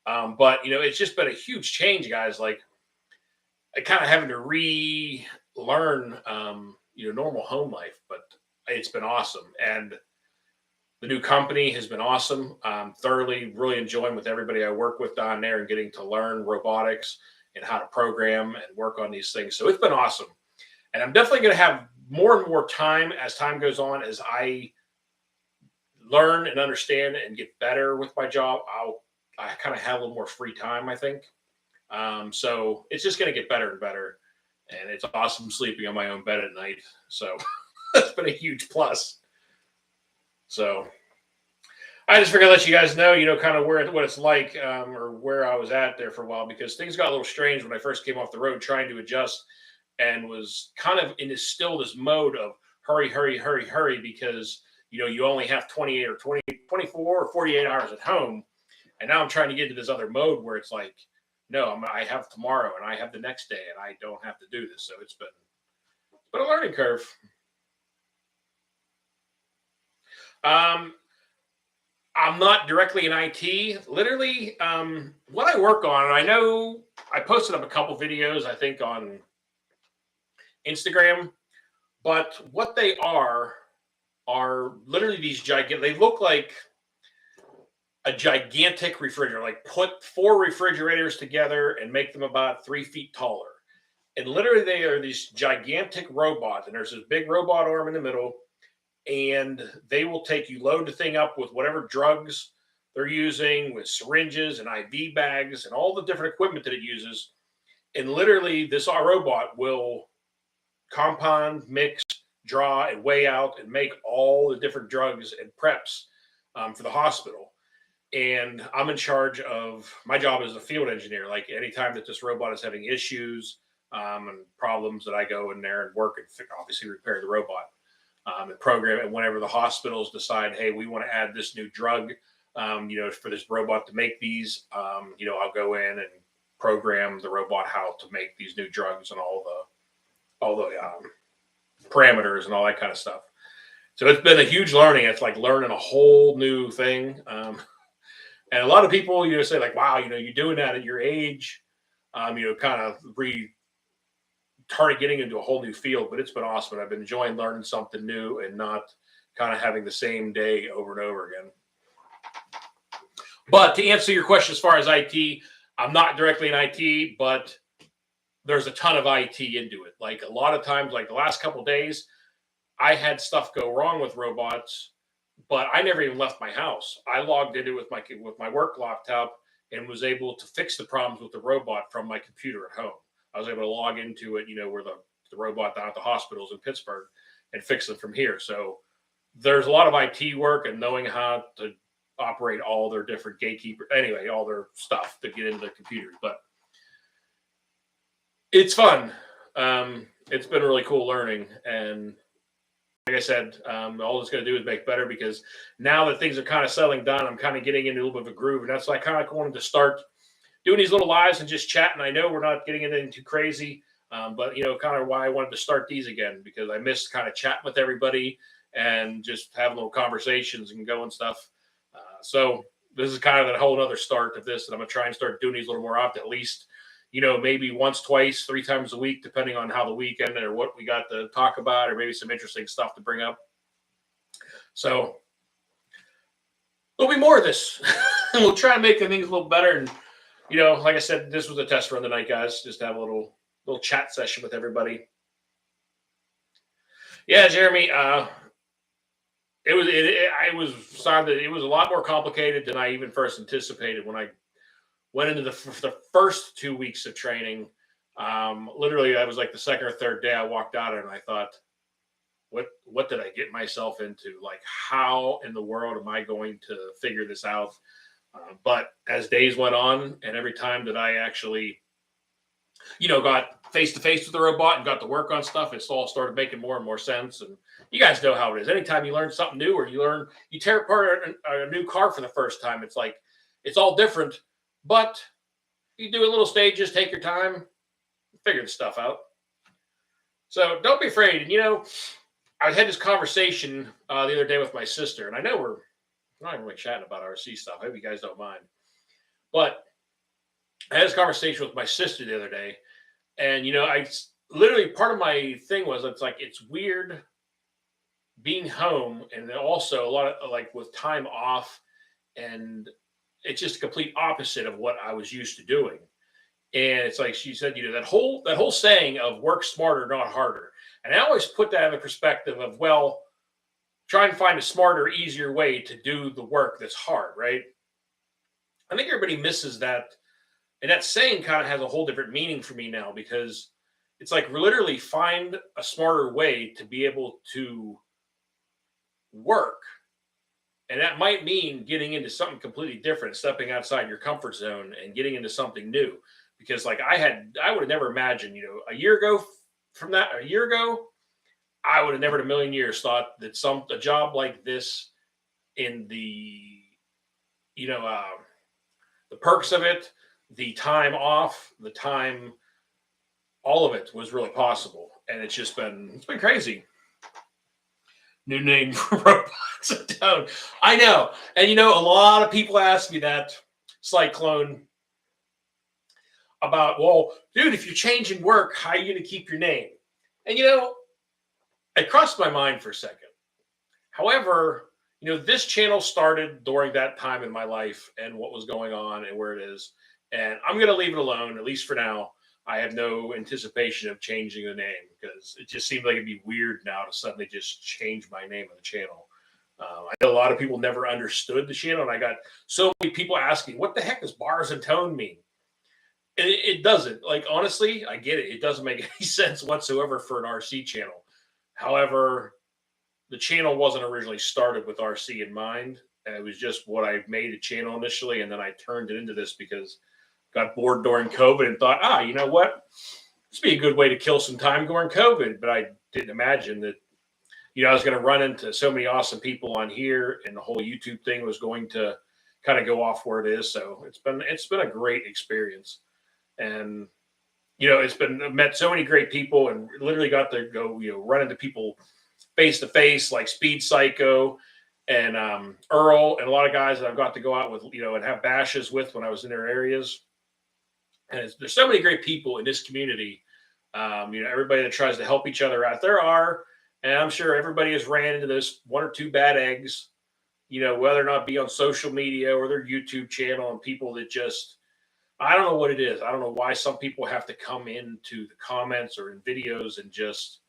But it's just been a huge change, guys. Like I kind of having to relearn, normal home life, but it's been awesome. And the new company has been awesome. Thoroughly, really enjoying with everybody I work with down there and getting to learn robotics and how to program and work on these things. So it's been awesome. And I'm definitely going to have more and more time as time goes on, as I learn and understand and get better with my job. I kind of have a little more free time, I think. So it's just going to get better and better. And it's awesome sleeping on my own bed at night. So that's been a huge plus. So I just figured I'd let you guys know, kind of what it's like, or where I was at there for a while, because things got a little strange when I first came off the road trying to adjust, and was kind of in this mode of hurry, hurry, hurry, hurry, because you only have 28 or 20, 24 or 48 hours at home. And now I'm trying to get into this other mode where it's like, no, I have tomorrow and I have the next day and I don't have to do this. So it's been a learning curve. I'm not directly in IT. Literally, what I work on, and I know I posted up a couple videos, I think, on Instagram, but what they are literally these gigantic, they look like a gigantic refrigerator, like put 4 refrigerators together and make them about 3 feet taller. And literally they are these gigantic robots, and there's this big robot arm in the middle, and they will load the thing up with whatever drugs they're using, with syringes and IV bags and all the different equipment that it uses. And literally this robot will compound, mix, draw, and weigh out and make all the different drugs and preps for the hospital. And I'm in charge of, my job as a field engineer. Like anytime that this robot is having issues and problems, that I go in there and work and obviously repair the robot. And program it whenever the hospitals decide, hey, we want to add this new drug, for this robot to make these. I'll go in and program the robot how to make these new drugs and all the parameters and all that kind of stuff. So it's been a huge learning. It's like learning a whole new thing. And a lot of people, say like, wow, you're doing that at your age, kind of getting into a whole new field, but it's been awesome. I've been enjoying learning something new and not kind of having the same day over and over again. But to answer your question, as far as IT, I'm not directly in IT, but there's a ton of IT into it. Like a lot of times, like the last couple of days, I had stuff go wrong with robots, but I never even left my house. I logged into it with my work laptop and was able to fix the problems with the robot from my computer at home. I was able to log into it, where the robot down at the hospitals in Pittsburgh, and fix them from here. So there's a lot of IT work and knowing how to operate all their different gatekeepers, anyway, all their stuff to get into the computers. But it's fun. It's been really cool learning, and like I said, all it's going to do is make better, because now that things are kind of settling down, I'm kind of getting into a little bit of a groove. And that's why I kind of wanted to start doing these little lives and just chatting. I know we're not getting into anything too crazy, but, kind of why I wanted to start these again, because I missed kind of chatting with everybody and just having little conversations and going stuff. So this is kind of a whole other start of this, and I'm going to try and start doing these a little more often, at least, maybe once, twice, 3 times a week, depending on how the weekend or what we got to talk about, or maybe some interesting stuff to bring up. So there'll be more of this. We'll try and make things a little better. And, like I said, this was a test run tonight, guys, just to have a little chat session with everybody. Yeah, Jeremy, it was a lot more complicated than I even first anticipated when I went into the first 2 weeks of training. Literally, I was like the second or third day I walked out and I thought, what did I get myself into? Like, how in the world am I going to figure this out? But as days went on, and every time that I actually, got face to face with the robot and got to work on stuff, it all started making more and more sense. And you guys know how it is. Anytime you learn something new, or you tear apart a new car for the first time, it's like, it's all different, but you do a little stages, take your time, figure the stuff out. So don't be afraid. And, I had this conversation the other day with my sister, and I know we're not even really chatting about RC stuff. I hope you guys don't mind. But I had this conversation with my sister the other day, and, I literally, part of my thing was, it's weird being home, and then also a lot of, like, with time off, and it's just a complete opposite of what I was used to doing. And it's like she said, that whole saying of work smarter, not harder. And I always put that in the perspective of, well, try and find a smarter, easier way to do the work that's hard, right? I think everybody misses that. And that saying kind of has a whole different meaning for me now, because it's like, literally find a smarter way to be able to work. And that might mean getting into something completely different, stepping outside your comfort zone and getting into something new. Because, like, I would have never imagined, a year ago, I would have never in a million years thought that a job like this, in the, the perks of it, the time off, all of it was really possible. And it's been crazy. New name for Bars&tone. I know. And, a lot of people ask me that, Cyclone, about, well, dude, if you're changing work, how are you going to keep your name? And, it crossed my mind for a second. However, this channel started during that time in my life and what was going on and where it is. And I'm going to leave it alone, at least for now. I have no anticipation of changing the name, because it just seemed like it'd be weird now to suddenly just change my name on the channel. I know a lot of people never understood the channel, and I got so many people asking, what the heck does Bars&tone mean? And it doesn't. Like, honestly, I get it. It doesn't make any sense whatsoever for an RC channel. However, the channel wasn't originally started with RC in mind. And it was just what I made a channel initially, and then I turned it into this because I got bored during COVID and thought, you know what? This would be a good way to kill some time during COVID. But I didn't imagine that, I was going to run into so many awesome people on here, and the whole YouTube thing was going to kind of go off where it is. So it's been a great experience. And, I've met so many great people, and literally got to go, run into people face to face, like Speed Psycho and Earl, and a lot of guys that I've got to go out with, and have bashes with when I was in their areas. And there's so many great people in this community. Everybody that tries to help each other out. And I'm sure everybody has ran into this one or two bad eggs, whether or not be on social media or their YouTube channel, and people that just, I don't know what it is. I don't know why some people have to come into the comments or in videos and just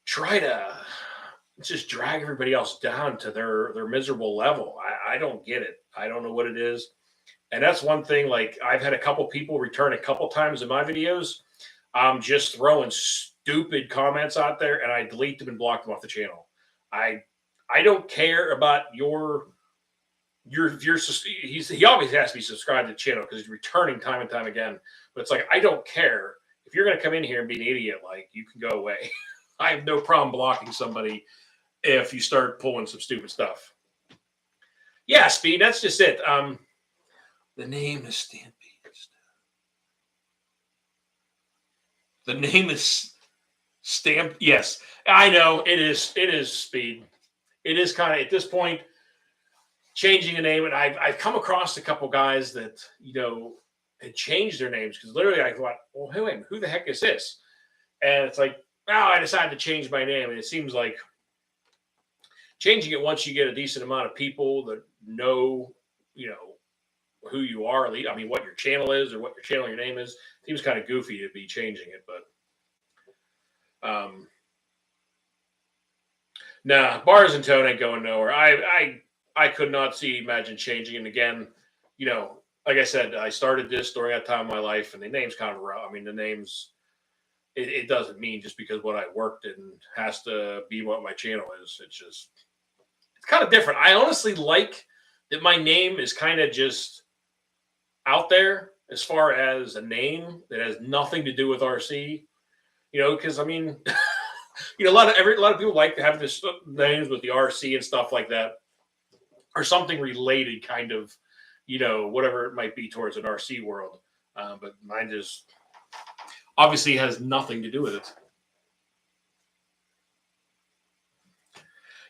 try to just drag everybody else down to their miserable level. I don't get it. I don't know what it is. And that's one thing. Like, I've had a couple people return a couple times in my videos. I'm just throwing stupid comments out there, and I delete them and block them off the channel. I don't care about he always has to be subscribed to the channel because he's returning time and time again. But it's like, I don't care. If you're going to come in here and be an idiot, like, you can go away. I have no problem blocking somebody if you start pulling some stupid stuff. Yeah, Speed, that's just it. The name is Stampede. The name is Stamp. Yes, I know it is. It is Speed. It is kind of at this point changing a name, and I've come across a couple guys that had changed their names because literally I thought, well, who the heck is this? And it's like, I decided to change my name, and it seems like changing it once you get a decent amount of people that know, who you are. I mean, what your channel is or what your channel, your name is. Seems kind of goofy to be changing it, but nah, Bars and Tone ain't going nowhere. I could not imagine changing it again. Like I said, I started this during that time of my life, and the name's kind of rough. I mean, the name's it doesn't mean just because what I worked in has to be what my channel is. It's kind of different. I honestly like that my name is kind of just out there as far as a name that has nothing to do with RC. Because I mean, a lot of people like to have this names with the RC and stuff like that, or something related, kind of, whatever it might be towards an RC world. But mine just obviously has nothing to do with it.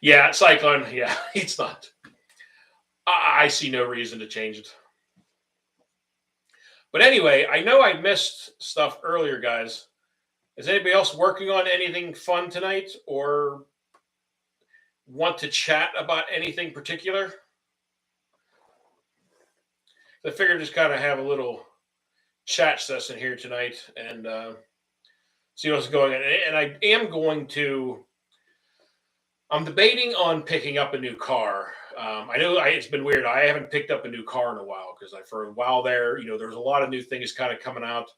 Yeah, Cyclone. Yeah, it's not. I see no reason to change it. But anyway, I know I missed stuff earlier, guys. Is anybody else working on anything fun tonight or want to chat about anything particular? I figured just kind of have a little chat session here tonight and see what's going on. And I am going to, I'm debating on picking up a new car. I know it's been weird. I haven't picked up a new car in a while because for a while there, there's a lot of new things kind of coming out.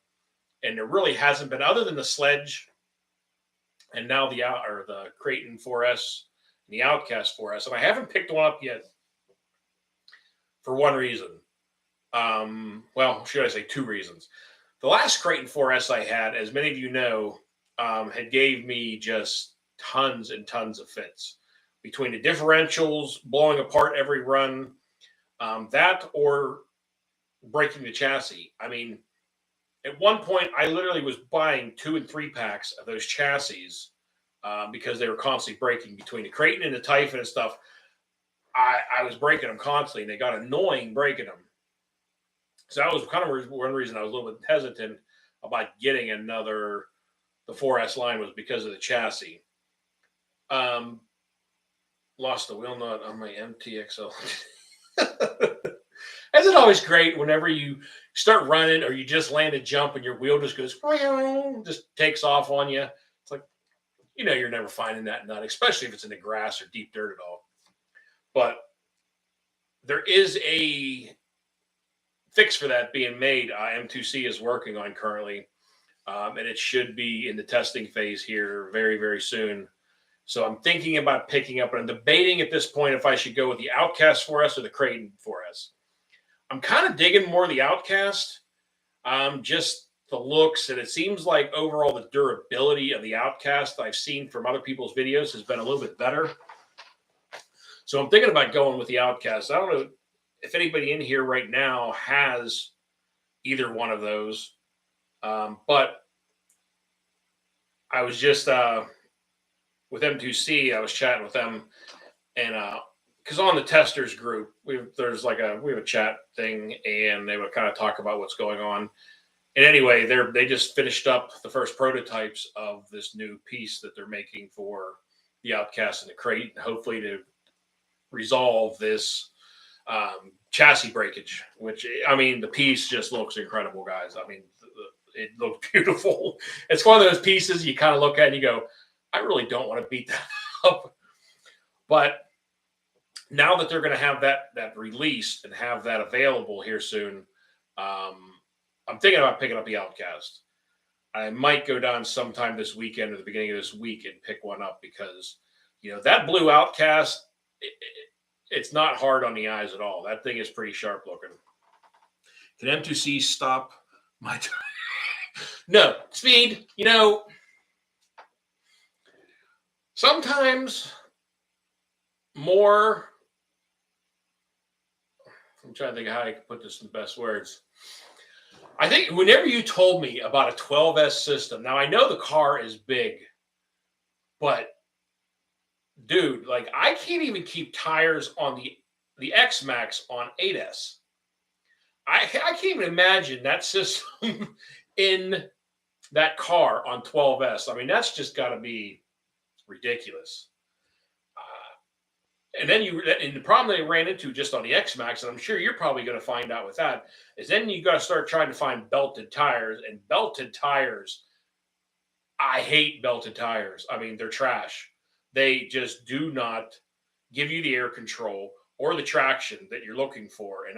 And there really hasn't been, other than the Sledge and now the Creighton 4S and the Outcast 4S. And I haven't picked one up yet for one reason. Well, should I say two reasons? The last Creighton 4S I had, as many of you know, had gave me just tons and tons of fits between the differentials, blowing apart every run, that or breaking the chassis. I mean, at one point, I literally was buying 2 and 3 packs of those chassis because they were constantly breaking between the Creighton and the Typhon and stuff. I was breaking them constantly, and they got annoying breaking them. So that was kind of one reason I was a little bit hesitant about getting the 4S line was because of the chassis. Lost the wheel nut on my MTXL. Isn't it always great whenever you start running or you just land a jump and your wheel just goes, just takes off on you? It's like, you're never finding that nut, especially if it's in the grass or deep dirt at all. But there is a fix for that being made. M2C is working on currently, and it should be in the testing phase here very, very soon. So I'm thinking about picking up, and I'm debating at this point if I should go with the Outcast 4S or the Creighton 4S. I'm kind of digging more the Outcast, just the looks, and it seems like overall the durability of the Outcast I've seen from other people's videos has been a little bit better. So I'm thinking about going with the Outcast. I don't know if anybody in here right now has either one of those, but I was just with M2C. I was chatting with them, and because on the testers group, we have a chat thing, and they would kind of talk about what's going on. And anyway, they just finished up the first prototypes of this new piece that they're making for the Outcast and the Crate, hopefully to resolve this chassis breakage. Which, I mean, the piece just looks incredible, guys. I mean, it looks beautiful. It's one of those pieces you kind of look at and you go, I really don't want to beat that up, but now that they're going to have that released and have that available here soon, I'm thinking about picking up the Outcast. I might go down sometime this weekend or the beginning of this week and pick one up because, that blue Outcast, it's not hard on the eyes at all. That thing is pretty sharp looking. Can M2C stop my time? No, Speed, sometimes more. I'm trying to think of how I can put this in the best words. I think whenever you told me about a 12S system, now I know the car is big, but dude, like I can't even keep tires on the X Max on 8S. I can't even imagine that system in that car on 12S. I mean, that's just got to be ridiculous. And then and the problem they ran into just on the X Max, and I'm sure you're probably going to find out with that, is then you got to start trying to find belted tires. And belted tires, I hate belted tires. I mean, they're trash. They just do not give you the air control or the traction that you're looking for. And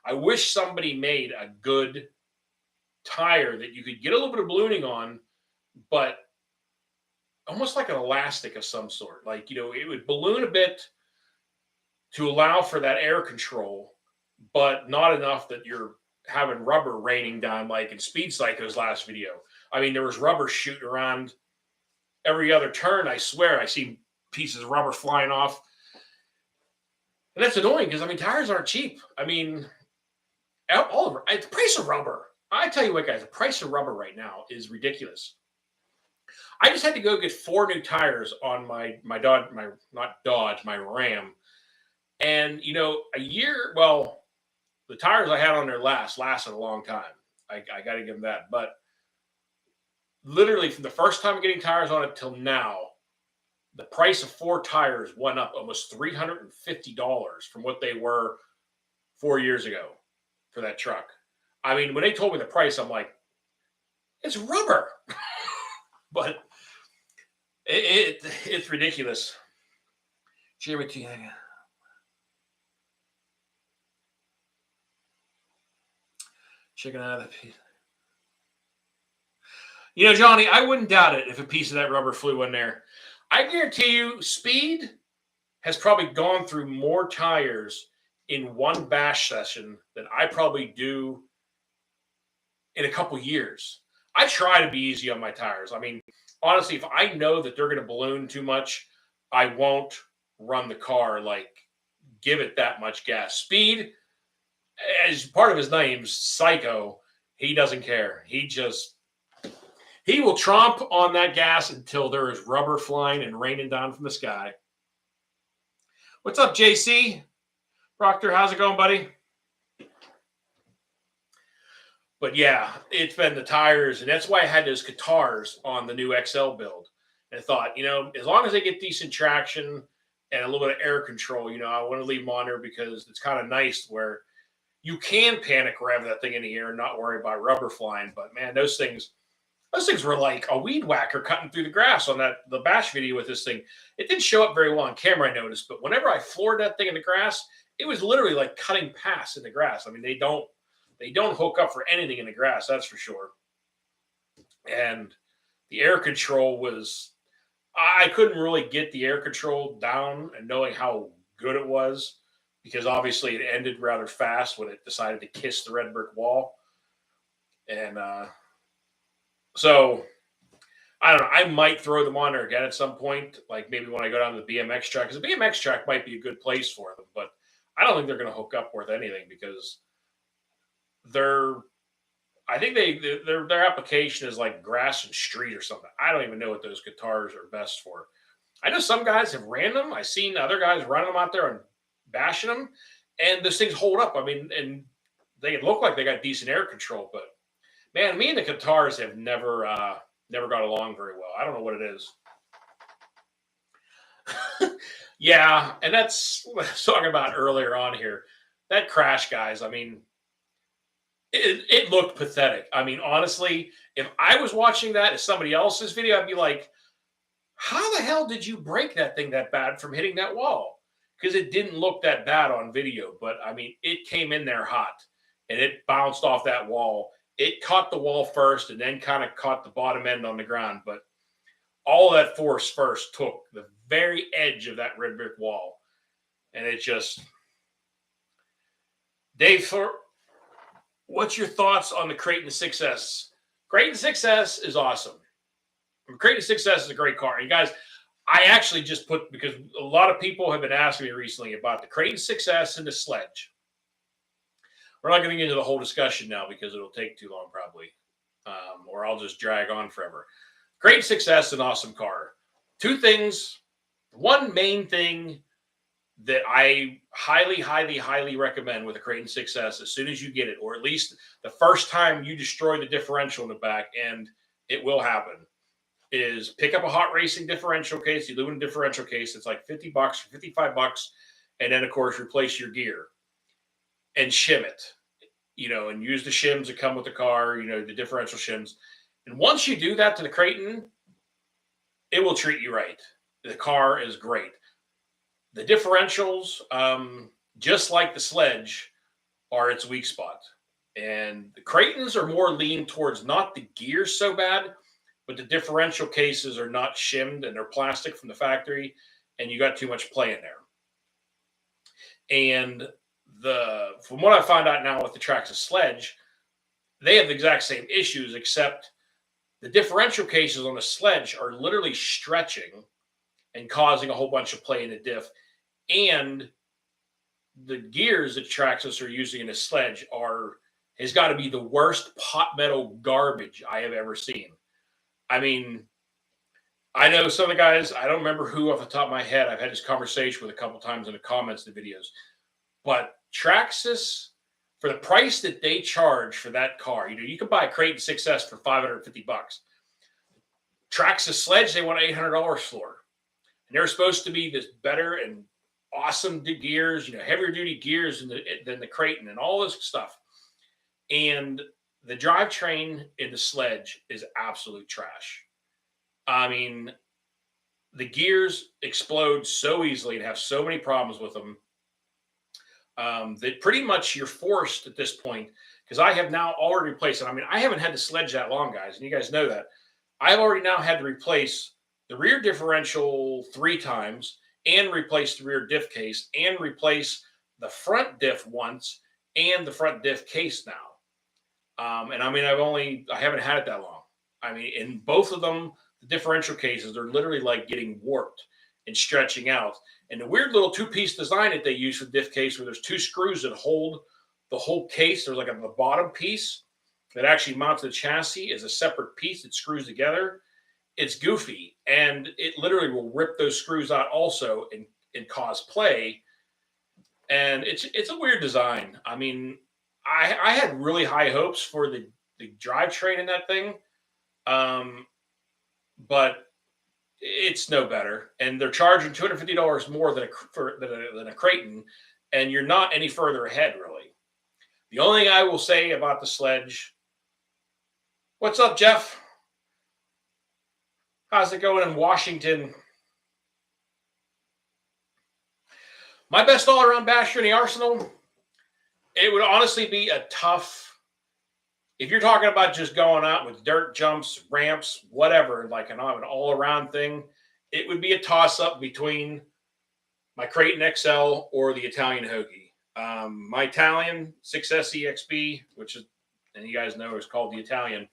I wish somebody made a good tire that you could get a little bit of ballooning on, but almost like an elastic of some sort. Like, it would balloon a bit to allow for that air control, but not enough that you're having rubber raining down like in Speed Psycho's last video. I mean, there was rubber shooting around every other turn. I swear I see pieces of rubber flying off. And that's annoying because, I mean, tires aren't cheap. I mean, the price of rubber. I tell you what, guys, the price of rubber right now is ridiculous. I just had to go get 4 new tires on my Ram. And, a year, well, the tires I had on there lasted a long time. I got to give them that. But literally from the first time getting tires on it till now, the price of 4 tires went up almost $350 from what they were 4 years ago for that truck. I mean, when they told me the price, I'm like, it's rubber. But it's ridiculous. Checking out of the piece. Johnny, I wouldn't doubt it if a piece of that rubber flew in there. I guarantee you, Speed has probably gone through more tires in one bash session than I probably do in a couple years. I try to be easy on my tires. I mean, honestly, if I know that they're going to balloon too much, I won't run the car, like, give it that much gas. Speed, as part of his name, Psycho, he doesn't care. He will tromp on that gas until there is rubber flying and raining down from the sky. What's up, JC? Proctor, how's it going, buddy? But yeah, it's been the tires, and that's why I had those guitars on the new XL build. And I thought, as long as they get decent traction and a little bit of air control, I want to leave them on there because it's kind of nice where you can panic rev that thing in the air and not worry about rubber flying. But man, those things were like a weed whacker cutting through the grass on the bash video with this thing. It didn't show up very well on camera, I noticed, but whenever I floored that thing in the grass, it was literally like cutting paths in the grass. I mean, they don't hook up for anything in the grass, that's for sure. And the air control I couldn't really get the air control down and knowing how good it was, because obviously it ended rather fast when it decided to kiss the red brick wall. And so I don't know. I might throw them on there again at some point, like maybe when I go down to the BMX track, because the BMX track might be a good place for them. But I don't think they're going to hook up worth anything because their application is like grass and street or something. I don't even know what those guitars are best for. I know some guys have ran them. I've seen other guys running them out there and bashing them, and those things hold up. I mean, and they look like they got decent air control, but man, me and the guitars have never got along very well. I don't know what it is. Yeah, and that's what I was talking about earlier on here. That crash, guys, I mean, it looked pathetic. I mean, honestly, if I was watching that as somebody else's video, I'd be like, how the hell did you break that thing that bad from hitting that wall? Because it didn't look that bad on video. But, I mean, it came in there hot, and it bounced off that wall. It caught the wall first and then kind of caught the bottom end on the ground. But all of that force first took the very edge of that red brick wall. And it just... Dave, what's your thoughts on the Creighton 6S? Creighton 6S is awesome. Creighton 6S is a great car. And guys, I actually just put, because a lot of people have been asking me recently about the Creighton 6S and the Sledge. We're not going to get into the whole discussion now because it'll take too long probably, or I'll just drag on forever. Creighton 6S, an awesome car. Two things. One main thing that I highly, highly, highly recommend with a Creighton 6S as soon as you get it, or at least the first time you destroy the differential in the back, and it will happen, is pick up a hot racing differential case, the aluminum differential case. It's like $50 or $55. And then, of course, replace your gear and shim it, and use the shims that come with the car, the differential shims. And once you do that to the Creighton, it will treat you right. The car is great. The differentials, just like the Sledge, are its weak spot. And the Creightons are more lean towards not the gears so bad, but the differential cases are not shimmed and they're plastic from the factory, and you got too much play in there. And from what I found out now with the Traxxas Sledge, they have the exact same issues, except the differential cases on the Sledge are literally stretching and causing a whole bunch of play in the diff. And the gears that Traxxas are using in a Sledge has got to be the worst pot metal garbage I have ever seen. I mean, I know some of the guys, I don't remember who off the top of my head. I've had this conversation with a couple times in the comments of the videos. But Traxxas, for the price that they charge for that car, you can buy a Creighton 6S for $550. Traxxas Sledge, they want $800 for. And they're supposed to be this better and awesome gears, heavier duty gears than the Creighton and all this stuff. And the drivetrain in the Sledge is absolute trash. I mean, the gears explode so easily and have so many problems with them that pretty much you're forced at this point, because I have now already replaced it. I mean, I haven't had the Sledge that long, guys, and you guys know that. I've already now had to replace the rear differential 3 times, and replace the rear diff case, and replace the front diff once, and the front diff case now. And I mean, I haven't had it that long. I mean, in both of them, the differential cases, they're literally like getting warped and stretching out. And the weird little 2-piece design that they use for the diff case, where there's 2 screws that hold the whole case. There's like the bottom piece that actually mounts the chassis is a separate piece that screws together. It's goofy, and it literally will rip those screws out also and cause play. And it's a weird design. I mean, I had really high hopes for the drivetrain in that thing, but it's no better. And they're charging $250 more than a Creighton, and you're not any further ahead, really. The only thing I will say about the Sledge, what's up, Jeff? How's it going in Washington? My best all-around basher in the arsenal, it would honestly be a tough, if you're talking about just going out with dirt jumps, ramps, whatever, like an all-around thing, it would be a toss-up between my Creighton XL or the Italian Hoagie. My Italian 6S EXP, which is, and you guys know, is called the Italian,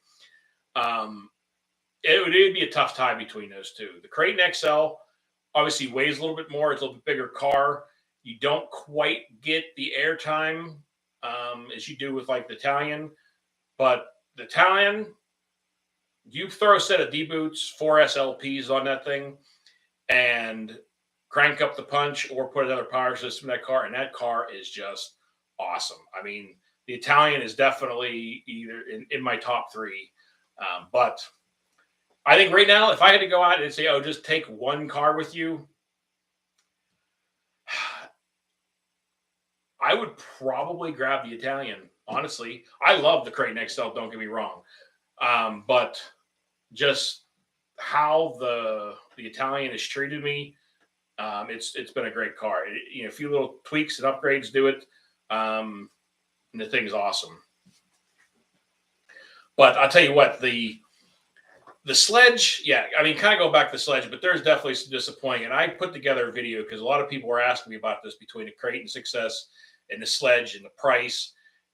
it would be a tough tie between those two. The Creighton XL obviously weighs a little bit more. It's a little bit bigger car. You don't quite get the airtime as you do with like the Italian. But the Italian, you throw a set of D-boots, 4 SLPs on that thing, and crank up the punch or put another power system in that car, and that car is just awesome. I mean, the Italian is definitely either in my top 3. But I think right now, if I had to go out and say, just take one car with you, I would probably grab the Italian. Honestly, I love the Creighton XL, don't get me wrong. But just how the Italian has treated me, it's been a great car. A few little tweaks and upgrades do it, and the thing is awesome. But I'll tell you what, the Sledge, yeah, I mean, kind of go back to the Sledge, but there's definitely some disappointing. And I put together a video because a lot of people were asking me about this between the Creighton 6S and the Sledge and the price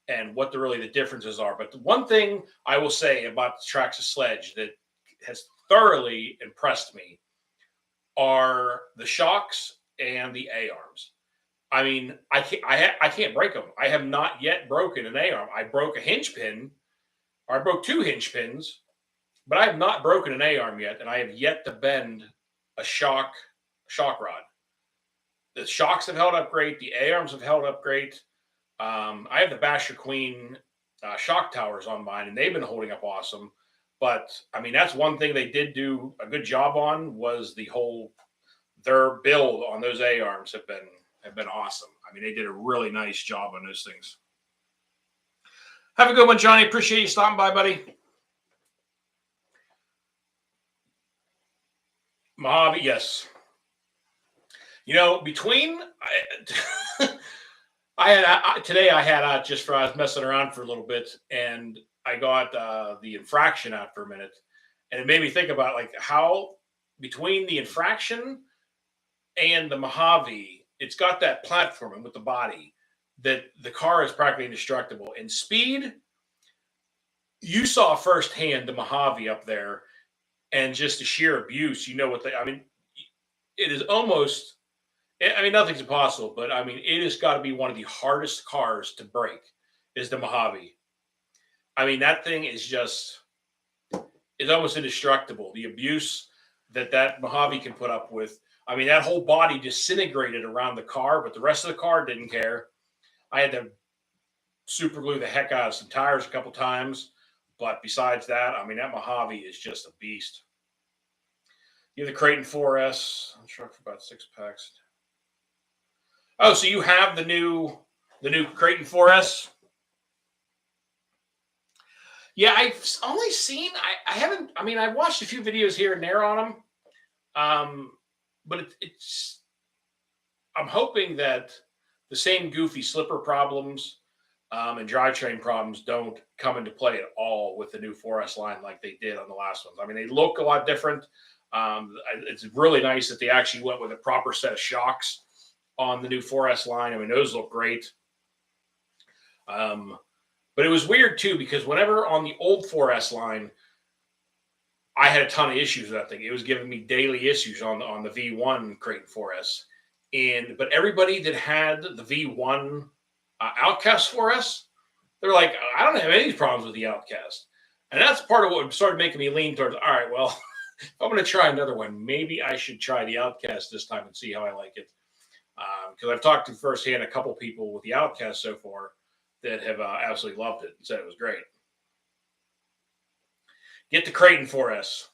and what the differences are. But the one thing I will say about the Traxxas Sledge that has thoroughly impressed me are the shocks and the A-arms. I mean, I can't break them. I have not yet broken an A-arm. I broke a hinge pin, or I broke 2 hinge pins, but I have not broken an A-arm yet, and I have yet to bend a shock rod. The shocks have held up great. The A-arms have held up great. I have the Basher Queen shock towers on mine, and they've been holding up awesome. But I mean, that's one thing they did do a good job on, was their build on those A-arms have been awesome. I mean, they did a really nice job on those things. Have a good one, Johnny. Appreciate you stopping by, buddy. Mojave, yes. You know, between today I had just for I was messing around for a little bit, and I got the infraction out for a minute, and it made me think about like how between the infraction and the Mojave, it's got that platforming with the body that the car is practically indestructible. In speed, you saw firsthand the Mojave up there, and just the sheer abuse. You know what I mean? It is almost. I mean, nothing's impossible, but I mean, it has got to be one of the hardest cars to break. Is the Mojave? I mean, that thing is almost indestructible. The abuse that Mojave can put up with. I mean, that whole body disintegrated around the car, but the rest of the car didn't care. I had to super glue the heck out of some tires a couple times. But besides that, I mean, that Mojave is just a beast. You have the Creighton 4S. I'm sure for about 6 packs. Oh, so you have the new Creighton 4S? Yeah, I've only seen. I haven't. I mean, I watched a few videos here and there on them. But it's. I'm hoping that the same goofy slipper problems and drivetrain problems don't come into play at all with the new 4S line like they did on the last ones. I mean, they look a lot different. It's really nice that they actually went with a proper set of shocks on the new 4S line. I mean, those look great. But it was weird too, because whenever on the old 4S line, I had a ton of issues with that thing. It was giving me daily issues on the V1 Creighton 4S. But everybody that had the V1 Outcast 4S, they're like, I don't have any problems with the Outcast. And that's part of what started making me lean towards, all right, well, if I'm going to try another one, maybe I should try the Outcast this time and see how I like it. Because I've talked to firsthand a couple people with the Outcast so far that have absolutely loved it and said it was great. Get the Creighton 4S.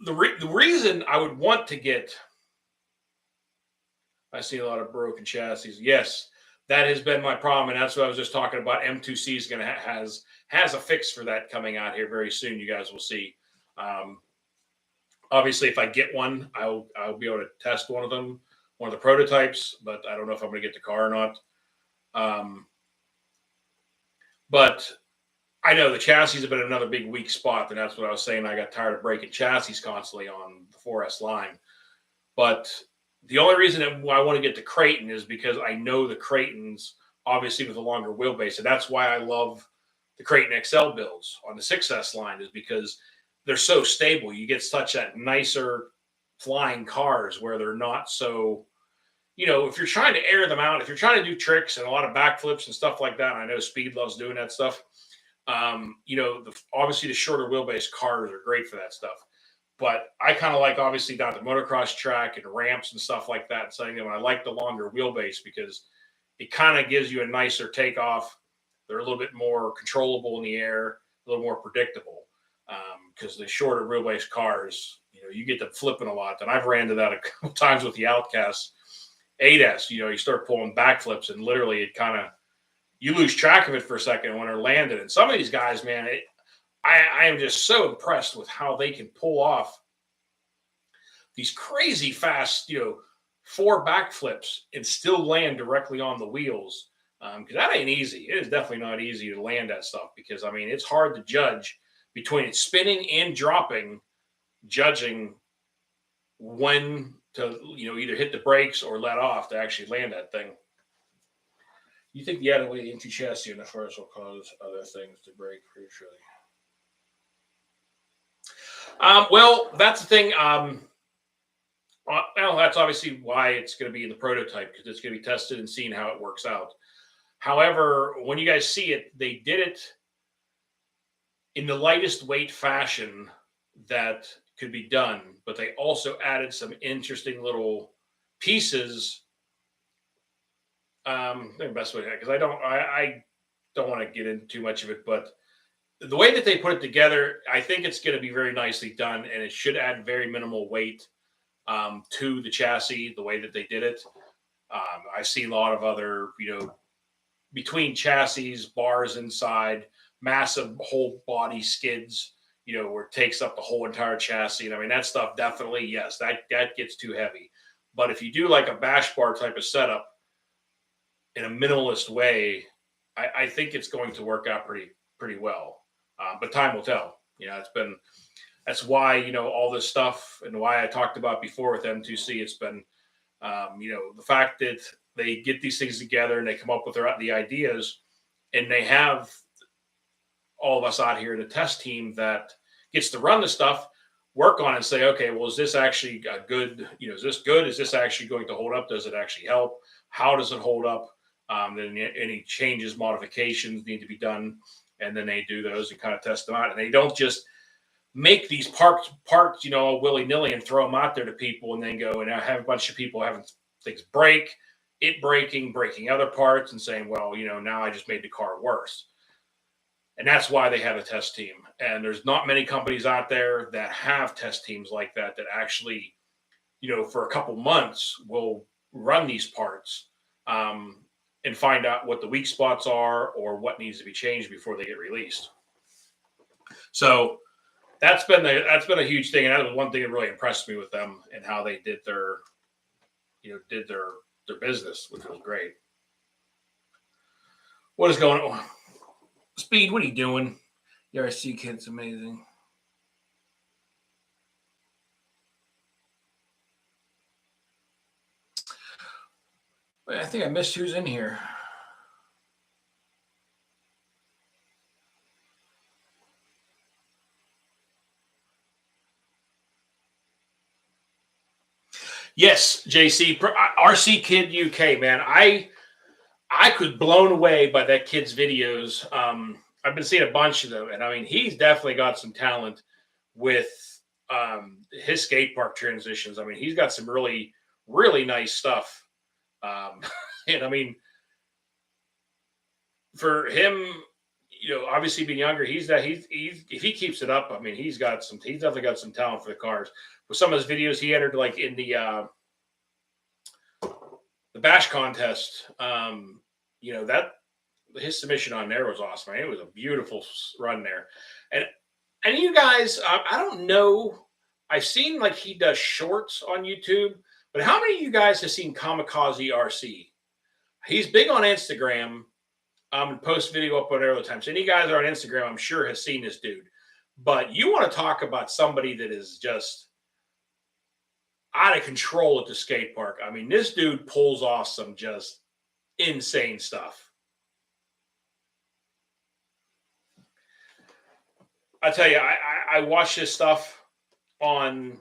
The reason I would want to get, I see a lot of broken chassis. Yes, that has been my problem, and that's what I was just talking about. M2C is going to has a fix for that coming out here very soon. You guys will see. Obviously, if I get one, I'll be able to test one of the prototypes, but I don't know if I'm going to get the car or not. But I know the chassis have been another big weak spot, and that's what I was saying. I got tired of breaking chassis constantly on the 4S line. But the only reason that I want to get the Creighton is because I know the Creightons, obviously with a longer wheelbase, and that's why I love the Creighton XL builds on the 6S line, is because they're so stable. You get such that nicer flying cars where they're not so, if you're trying to air them out, if you're trying to do tricks and a lot of backflips and stuff like that, and I know Speed loves doing that stuff, obviously the shorter wheelbase cars are great for that stuff. But I kind of like, obviously, down the motocross track and ramps and stuff like that, saying that I like the longer wheelbase because it kind of gives you a nicer takeoff. They're a little bit more controllable in the air, a little more predictable. Because the shorter wheelbase cars, you get them flipping a lot. And I've ran into that a couple times with the Outcast 8S. You start pulling backflips, and literally it kind of, you lose track of it for a second when they're landed. And some of these guys, man, I am just so impressed with how they can pull off these crazy fast, 4 backflips and still land directly on the wheels. Because that ain't easy. It is definitely not easy to land that stuff because, it's hard to judge between it spinning and dropping, judging when to, either hit the brakes or let off to actually land that thing. You think the added weight into chassis in the first will cause other things to break pretty surely? Well, that's the thing. Well, that's obviously why it's going to be in the prototype, because it's going to be tested and seen how it works out. However, when you guys see it, they did it in the lightest weight fashion that could be done, but they also added some interesting little pieces. The best way, because I don't want to get into too much of it, but the way that they put it together, I think it's going to be very nicely done, and it should add very minimal weight to the chassis. The way that they did it, I see a lot of other, between chassis, bars inside, massive whole body skids, where it takes up the whole entire chassis. And I mean, that stuff definitely, yes, that gets too heavy. But if you do like a bash bar type of setup in a minimalist way, I think it's going to work out pretty well. But time will tell. That's why, all this stuff, and why I talked about before with M2C, it's been, the fact that they get these things together and they come up with the ideas, and they have all of us out here in the test team that gets to run the stuff, work on it and say, okay, well, is this actually good? Is this good? Is this actually going to hold up? Does it actually help? How does it hold up? Then any changes, modifications need to be done. And then they do those and kind of test them out. And they don't just make these parts, willy-nilly and throw them out there to people and then go and have a bunch of people having things breaking other parts and saying, well, now I just made the car worse. And that's why they have a test team. And there's not many companies out there that have test teams like that actually, for a couple months will run these parts and find out what the weak spots are or what needs to be changed before they get released. So that's been a huge thing. And that was one thing that really impressed me with them and how they did their business, which was great. What is going on? Speed, what are you doing? The RC kid's amazing. I think I missed who's in here. Yes, JC, RC Kid UK, man. I could blown away by that kid's videos. I've been seeing a bunch of them, and I mean, he's definitely got some talent with his skate park transitions. I mean, he's got some really, really nice stuff. And I mean, for him, obviously being younger, he's if he keeps it up, I mean, he's definitely got some talent for the cars. With some of his videos, he entered like in the bash contest. That his submission on there was awesome. It was a beautiful run there. And you guys, I don't know. I've seen like he does shorts on YouTube, but how many of you guys have seen Kamikaze RC? He's big on Instagram. And post video up on there all the time. So any guys that are on Instagram, I'm sure, has seen this dude. But you want to talk about somebody that is just out of control at the skate park. I mean, this dude pulls off some just insane stuff. I tell you, I watch this stuff on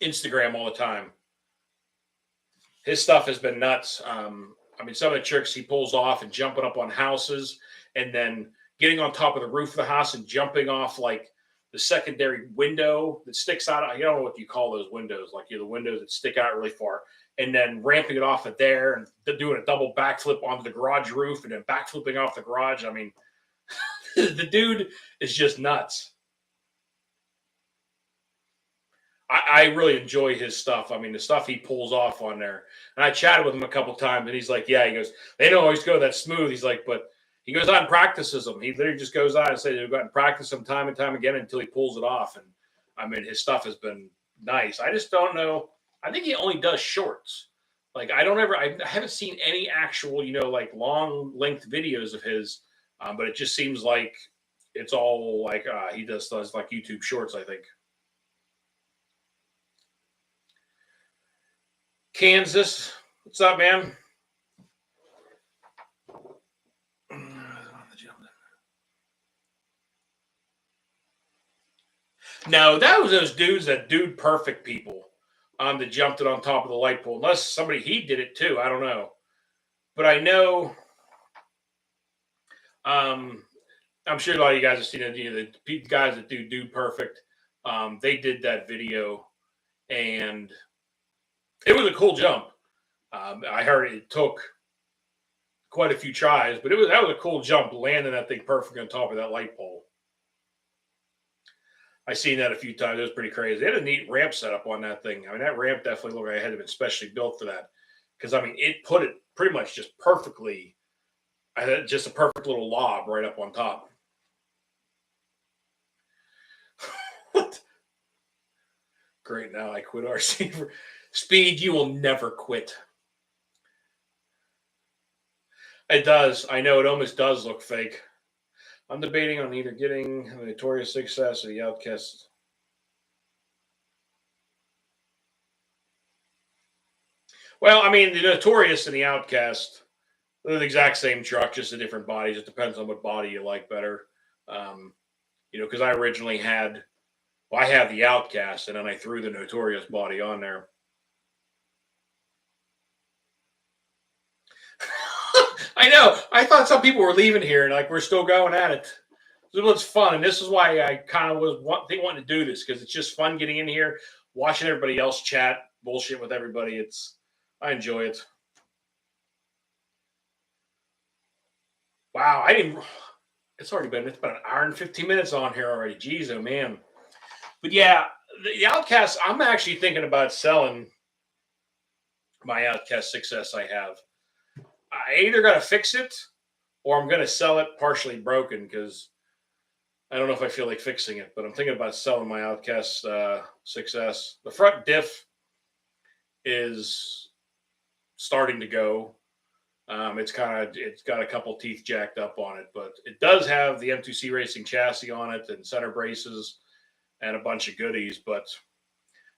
Instagram all the time. His stuff has been nuts. I mean, some of the tricks he pulls off and jumping up on houses and then getting on top of the roof of the house and jumping off like the secondary window that sticks out. I don't know what you call those windows, like the windows that stick out really far, and then ramping it off of there and doing a double backflip onto the garage roof and then backflipping off the garage. I mean, the dude is just nuts. I really enjoy his stuff. I mean, the stuff he pulls off on there. And I chatted with him a couple times, and he's like, yeah, he goes, they don't always go that smooth. He's like, but he goes out and practices them. He literally just goes out and says he'll go out and practice them time and time again until he pulls it off. And I mean, his stuff has been nice. I just don't know. I think he only does shorts. Like I haven't seen any actual, like long length videos of his. But it just seems like it's all like he does like YouTube shorts, I think. Kansas, what's up, man? No, that was those dudes that dude perfect people. that jumped it on top of the light pole. Unless somebody he did it too, I don't know. But I know, um, I'm sure a lot of you guys have seen it. You know, the guys that do Dude Perfect, they did that video, and it was a cool jump. I heard it took quite a few tries, but that was a cool jump, landing that thing perfect on top of that light pole. I seen that a few times. It was pretty crazy. They had a neat ramp setup on that thing. I mean, that ramp definitely looked like it had to been specially built for that. Because I mean, it put it pretty much just perfectly. I had just a perfect little lob right up on top. What? Great. Now I quit RC. Speed, you will never quit. It does. I know it almost does look fake. I'm debating on either getting the Notorious Success or the Outcast. Well, I mean, the Notorious and the Outcast, they're the exact same truck, just the different bodies. It depends on what body you like better. You know, because I originally had, well, I had the Outcast, and then I threw the Notorious body on there. I know. I thought some people were leaving here, and like we're still going at it. It was fun, and this is why I kind of was wanting to do this, because it's just fun getting in here, watching everybody else chat, bullshit with everybody. I enjoy it. Wow, I didn't. It's about an hour and 15 minutes on here already. Jeez, oh man. But yeah, the Outcast. I'm actually thinking about selling my Outcast Success I have. I either got to fix it, or I'm going to sell it partially broken, because I don't know if I feel like fixing it, but I'm thinking about selling my Outcast Success. The front diff is starting to go. It's got a couple teeth jacked up on it, but it does have the M2C Racing chassis on it and center braces and a bunch of goodies. But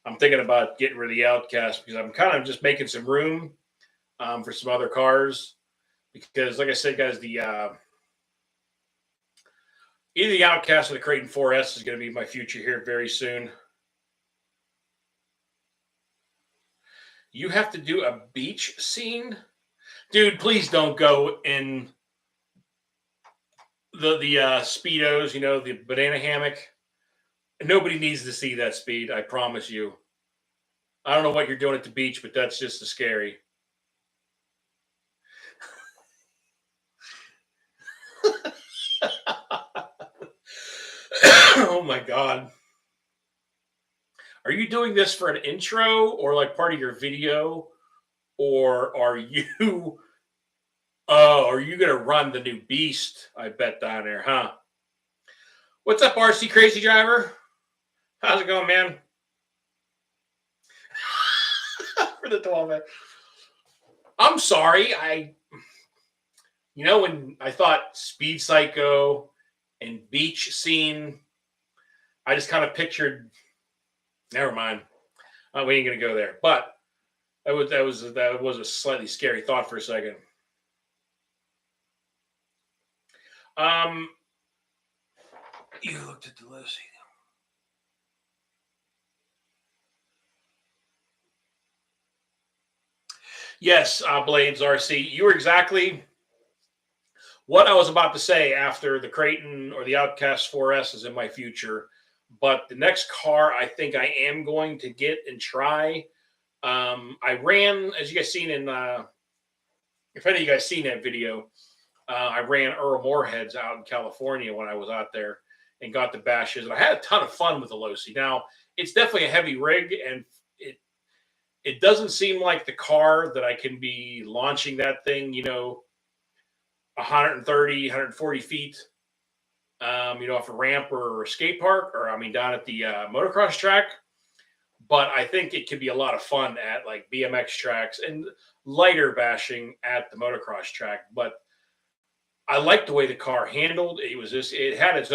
I'm thinking about getting rid of the Outcast, because I'm kind of just making some room for some other cars. Because, like I said, guys, either the Outcast or the Creighton 4S is going to be my future here very soon. You have to do a beach scene? Dude, please don't go in the Speedos, you know, the banana hammock. Nobody needs to see that, Speed, I promise you. I don't know what you're doing at the beach, but that's just as scary. Oh my God. Are you doing this for an intro or like part of your video? Or are you gonna run the new beast? I bet down there, huh? What's up, RC Crazy Driver? How's it going, man? For the 12 man. I'm sorry. When I thought Speed Psycho and Beach Scene, I just kind of pictured. Never mind. We ain't gonna go there. But that was a slightly scary thought for a second. You looked at the list. Yes, Blades RC. You were exactly what I was about to say after the Creighton or the Outcast 4S is in my future. But the next car I think I am going to get and try. I ran, as you guys seen in, if any of you guys seen that video, I ran Earl Moorhead's out in California when I was out there and got the bashes. And I had a ton of fun with the Losi. Now, it's definitely a heavy rig, and it doesn't seem like the car that I can be launching that thing, 130, 140 feet, off a ramp or a skate park, or down at the motocross track. But I think it could be a lot of fun at like BMX tracks and lighter bashing at the motocross track. But I liked the way the car handled. It had it's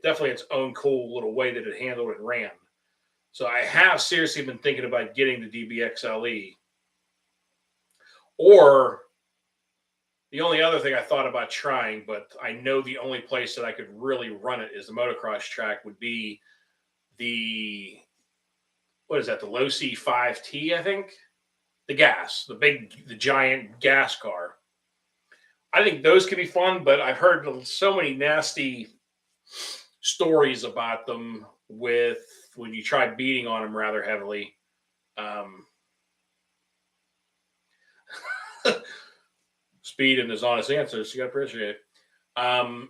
definitely its own cool little way that it handled and ran. So I have seriously been thinking about getting the DBXLE. Or the only other thing I thought about trying, but I know the only place that I could really run it is the motocross track, would be the what is that? The Low C5T, I think. The giant gas car. I think those could be fun, but I've heard so many nasty stories about them with when you try beating on them rather heavily. Um, Speed and his honest answers, you got to appreciate it. Um,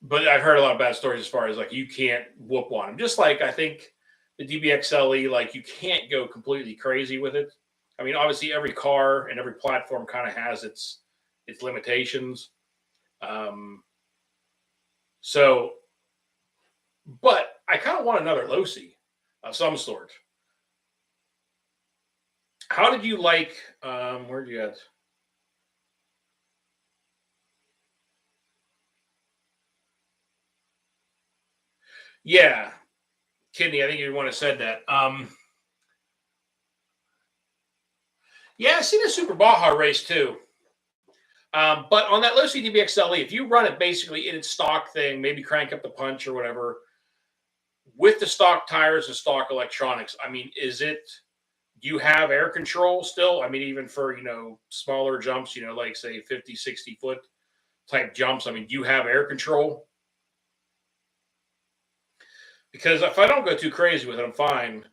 but I've heard a lot of bad stories as far as like you can't whoop on them. Just like I think the DBXLE, like you can't go completely crazy with it. I mean, obviously every car and every platform kind of has its limitations. Um, so, but I kind of want another Losi of some sort. How did you like? Where did you at? Yeah, Kidney. I think you want to said that. Yeah, I seen the Super Baja race too. But on that Losi DBXLE, if you run it basically in its stock thing, maybe crank up the punch or whatever, with the stock tires and stock electronics, I mean, do you have air control still? I mean, even for, smaller jumps, like say 50, 60 foot type jumps, I mean, do you have air control? Because if I don't go too crazy with it, I'm fine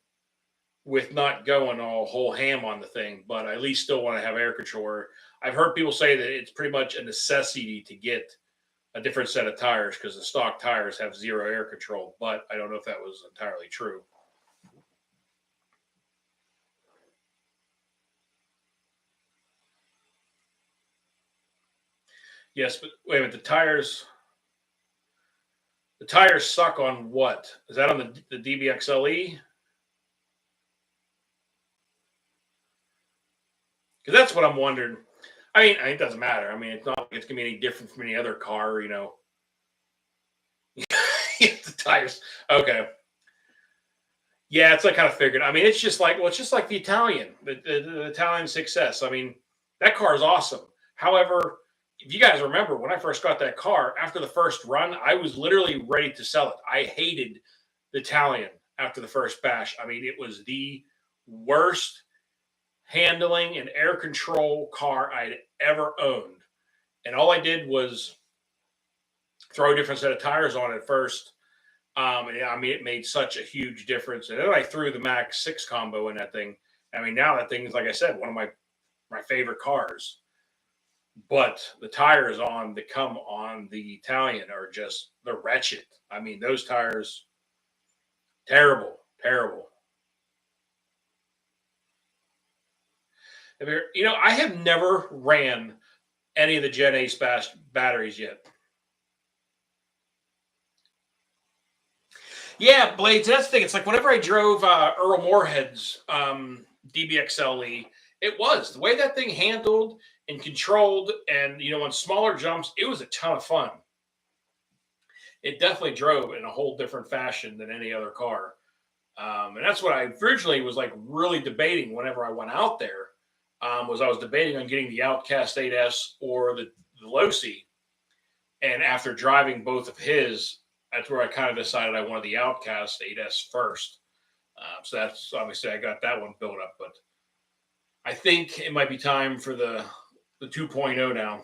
with not going all whole ham on the thing, but I at least still want to have air control. I've heard people say that it's pretty much a necessity to get a different set of tires because the stock tires have zero air control, but I don't know if that was entirely true. Yes, but wait a minute, the tires suck on what? Is that on the DBXLE? Because that's what I'm wondering. I mean, it doesn't matter. I mean, it's not like it's gonna be any different from any other car, the tires. Okay. Yeah, it's like kind of figured. I mean, it's just like the Italian, the Italian success. I mean, that car is awesome. However, if you guys remember when I first got that car, after the first run, I was literally ready to sell it. I hated the Italian after the first bash. I mean, it was the worst handling and air control car I'd ever owned. And all I did was throw a different set of tires on it first. And I mean, it made such a huge difference. And then I threw the Max 6 combo in that thing. I mean, now that thing is, like I said, one of my favorite cars. But the tires that come on the Italian are just, they're wretched. I mean, those tires, terrible, terrible. I have never ran any of the Gen A batteries yet. Yeah, Blades. That's the thing. It's like whenever I drove Earl Moorhead's DBXLE, it was the way that thing handled and controlled, and on smaller jumps, it was a ton of fun. It definitely drove in a whole different fashion than any other car, and that's what I originally was like really debating whenever I went out there. I was debating on getting the Outcast 8S or the Losi, and after driving both of his, that's where I kind of decided I wanted the Outcast 8S first. So that's obviously I got that one built up, but I think it might be time for the 2.0 now.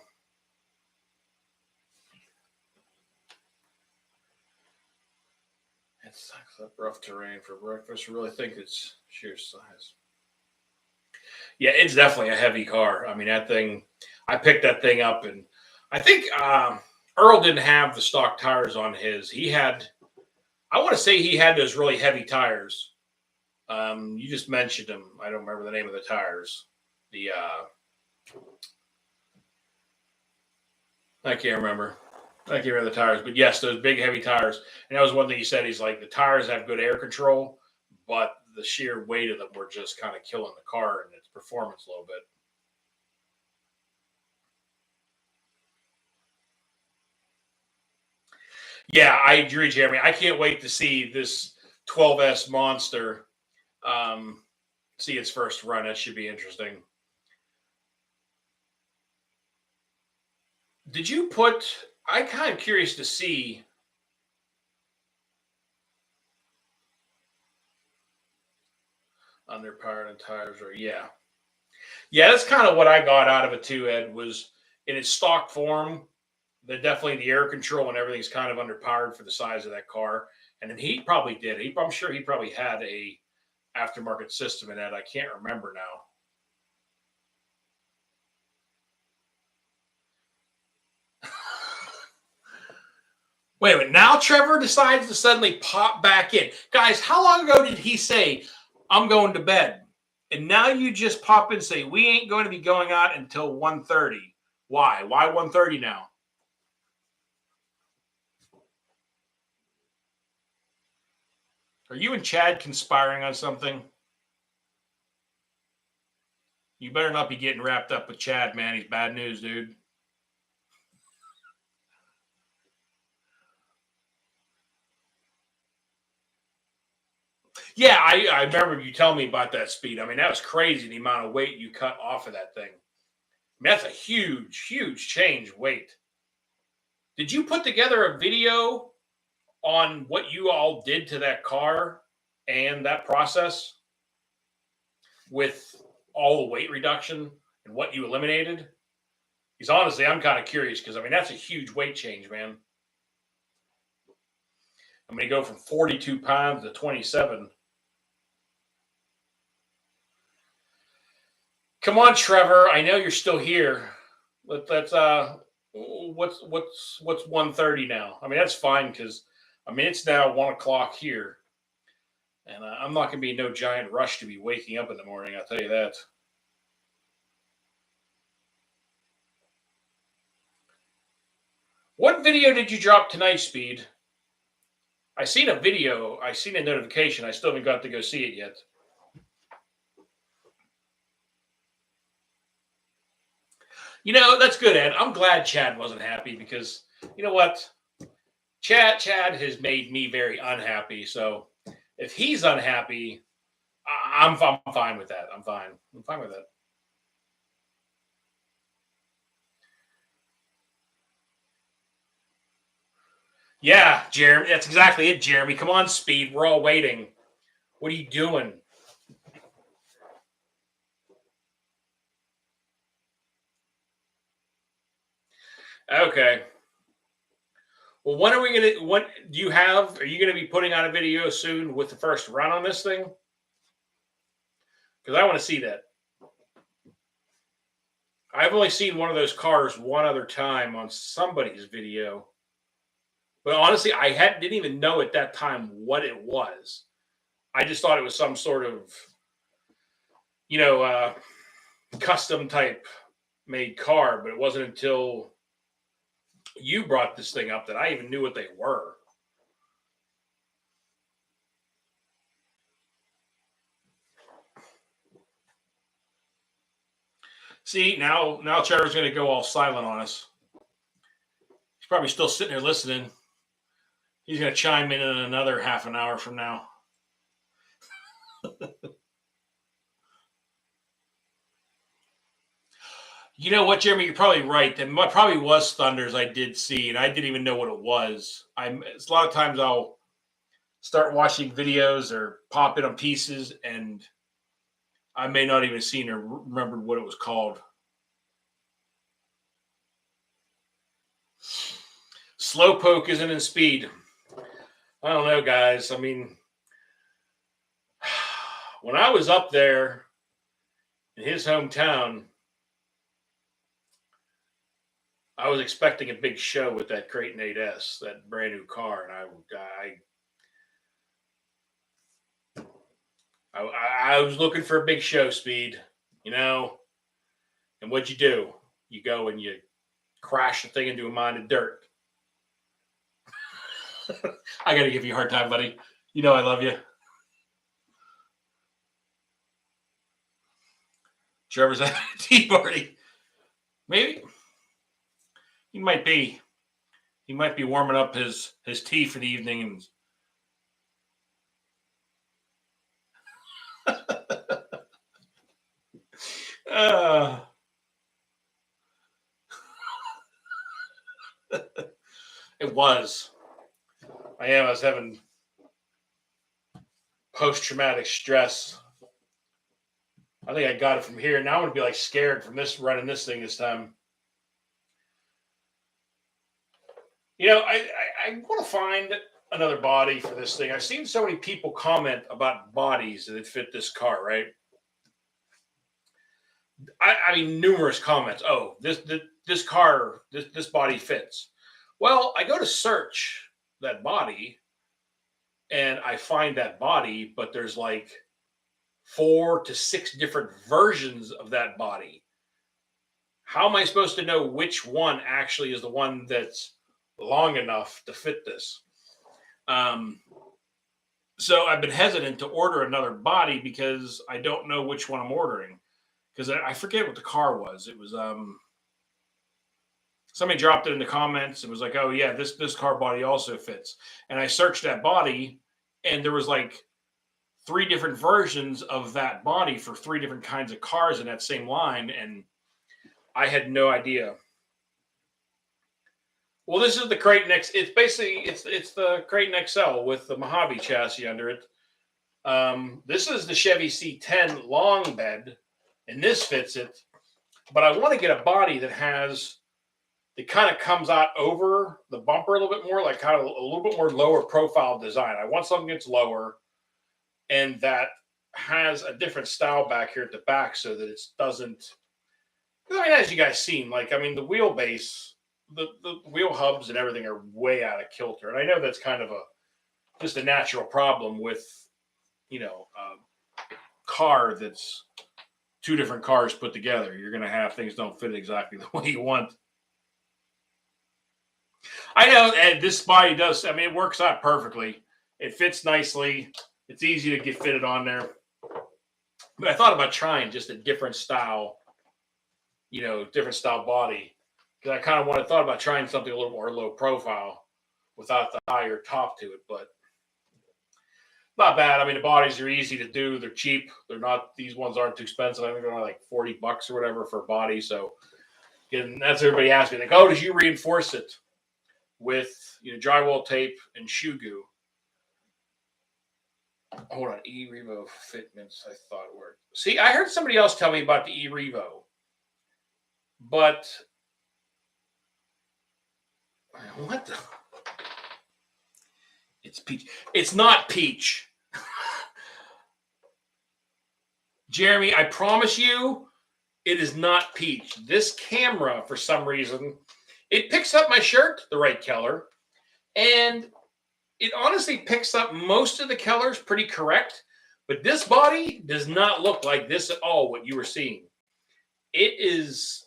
It sucks up rough terrain for breakfast. I really think it's sheer size. Yeah, it's definitely a heavy car. I mean, that thing, I picked that thing up, and I think Earl didn't have the stock tires on his. I want to say he had those really heavy tires. You just mentioned them. I don't remember the name of the tires. I can't remember. I can't remember the tires, but yes, those big heavy tires. And that was one thing he said. He's like, the tires have good air control, but the sheer weight of them were just kind of killing the car and its performance a little bit. Yeah, I agree, Jeremy. I can't wait to see this 12S monster see its first run. That should be interesting. Did you put? I kind of curious to see. Underpowered and tires are, yeah. Yeah, that's kind of what I got out of it too, Ed, was in its stock form, definitely the air control and everything's kind of underpowered for the size of that car. And then he probably did. I'm sure he probably had a aftermarket system in that. I can't remember now. Wait a minute. Now Trevor decides to suddenly pop back in. Guys, how long ago did he say, I'm going to bed? And now you just pop in and say, we ain't going to be going out until 1:30. Why? Why 1:30 now? Are you and Chad conspiring on something? You better not be getting wrapped up with Chad, man. He's bad news, dude. Yeah, I remember you telling me about that speed. I mean, that was crazy, the amount of weight you cut off of that thing. I mean, that's a huge, huge change weight. Did you put together a video on what you all did to that car and that process with all the weight reduction and what you eliminated? Because honestly, I'm kind of curious because, I mean, that's a huge weight change, man. I'm going to go from 42 pounds to 27. Come on, Trevor. I know you're still here. Let's what's 1:30 now? I mean, that's fine because I mean it's now 1 o'clock here, and I'm not gonna be in no giant rush to be waking up in the morning. I'll tell you that. What video did you drop tonight, Speed? I seen a video. I seen a notification. I still haven't got to go see it yet. You know, that's good, Ed. I'm glad Chad wasn't happy because you know what? Chad has made me very unhappy. So if he's unhappy, I'm fine with that. I'm fine with that. Yeah, Jeremy. That's exactly it, Jeremy. Come on, Speed. We're all waiting. What are you doing? Okay. Well, when are we gonna? What do you have? Are you gonna be putting out a video soon with the first run on this thing? Because I want to see that. I've only seen one of those cars one other time on somebody's video, but honestly, didn't even know at that time what it was. I just thought it was some sort of, you know, custom type made car. But it wasn't until you brought this thing up that I even knew what they were. See, now Trevor's going to go all silent on us. He's probably still sitting there listening. He's going to chime in another half an hour from now. You know what, Jeremy? You're probably right. There probably was thunders I did see, and I didn't even know what it was. It's a lot of times I'll start watching videos or pop in on pieces, and I may not even seen or remembered what it was called. Slowpoke isn't in Speed. I don't know, guys. I mean, when I was up there in his hometown, I was expecting a big show with that Creighton 8S, that brand new car, and I was looking for a big show, Speed, you know. And what'd you do? You go and you crash the thing into a mine of dirt. I got to give you a hard time, buddy. You know I love you. Trevor's at a tea party. Maybe he might be. He might be warming up his tea for the evening. It was. I was having post-traumatic stress I think I got it from here. Now I'm gonna be like scared from this running this thing this time. I want to find another body for this thing. I've seen so many people comment about bodies that fit this car, right? I mean, numerous comments. Oh, this car, this body fits. Well, I go to search that body and I find that body, but there's like 4 to 6 different versions of that body. How am I supposed to know which one actually is the one that's long enough to fit this? Um, so I've been hesitant to order another body because I don't know which one I'm ordering. Because I forget what the car was. It was somebody dropped it in the comments and was like, "Oh yeah, this car body also fits." And I searched that body, and there was like 3 different versions of that body for 3 different kinds of cars in that same line, and I had no idea. Well, this is the Creighton X. It's basically it's the Creighton XL with the Mojave chassis under it. This is the Chevy C10 long bed, and this fits it. But I want to get a body that kind of comes out over the bumper a little bit more, like kind of a little bit more lower profile design. I want something that's lower and that has a different style back here at the back so that it doesn't. I mean, as you guys seen, like, I mean, the wheelbase, the wheel hubs and everything are way out of kilter. And I know that's kind of just a natural problem with, a car that's 2 different cars put together. You're going to have things don't fit exactly the way you want. I know, and this body does. I mean, it works out perfectly. It fits nicely. It's easy to get fitted on there. But I thought about trying just a different style, different style body. Because I kind of thought about trying something a little more low profile without the higher top to it. But not bad. I mean, the bodies are easy to do. They're cheap. These ones aren't too expensive. I think they're only like $40 or whatever for a body. So again, that's everybody asks me, like, oh, did you reinforce it with drywall tape and shoe goo? Hold on, E-Revo fitments. I thought it worked. See, I heard somebody else tell me about the E-Revo, but what the? It's peach. It's not peach. Jeremy, I promise you, it is not peach. This camera, for some reason, it picks up my shirt the right color, and it honestly picks up most of the colors pretty correct, but this body does not look like this at all, what you were seeing. It is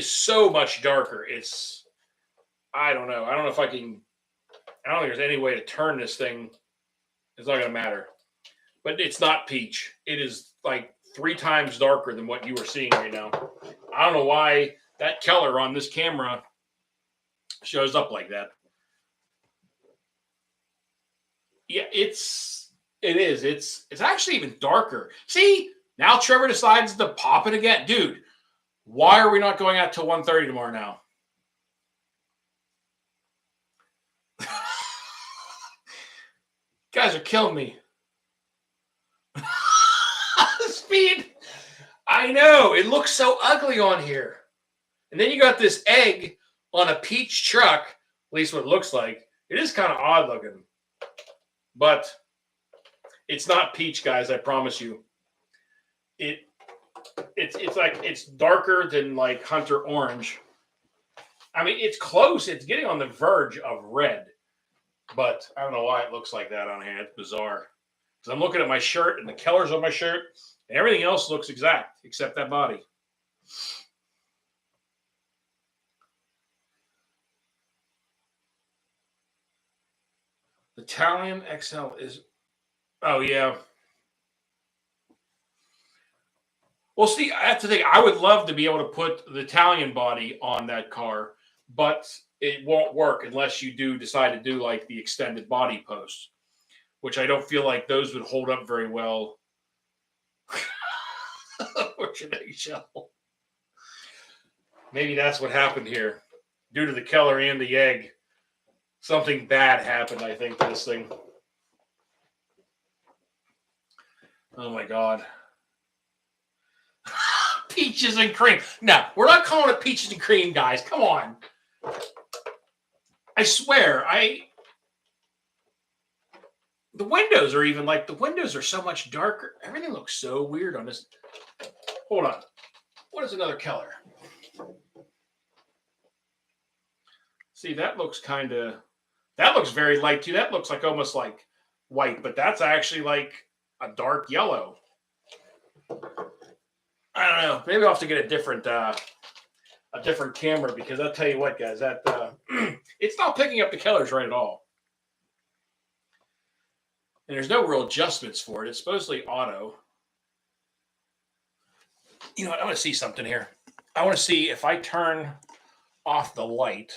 so much darker. I don't know. I don't think there's any way to turn this thing. It's not going to matter. But it's not peach. It is like 3 times darker than what you were seeing right now. I don't know why that color on this camera shows up like that. Yeah, it is. It's actually even darker. See, now Trevor decides to pop it again. Dude, why are we not going out till 1:30 tomorrow now? You guys are killing me. Speed. I know. It looks so ugly on here. And then you got this egg on a peach truck, at least what it looks like. It is kind of odd looking. But it's not peach, guys, I promise you. It's darker than like Hunter Orange. I mean, it's close. It's getting on the verge of red. But I don't know why it looks like that on here. It's bizarre. Because I'm looking at my shirt and the colors on my shirt, and everything else looks exact except that body. The Italian XL is, oh yeah. Well, see, that's the thing. I would love to be able to put the Italian body on that car, but it won't work unless you do decide to do like the extended body posts, which I don't feel like those would hold up very well. What's your eggshell? Maybe that's what happened here. Due to the color and the egg, something bad happened, I think, to this thing. Oh my God. Peaches and cream. No, we're not calling it peaches and cream, guys. Come on. I swear, the windows are even like, the windows are so much darker. Everything looks so weird on this. Hold on. What is another color? See, that looks that looks very light too. That looks like almost like white, but that's actually like a dark yellow. I don't know. Maybe I'll have to get a different camera, because I'll tell you what, guys, that it's not picking up the colors right at all. And there's no real adjustments for it. It's supposedly auto. You know what? I want to see something here. I want to see if I turn off the light.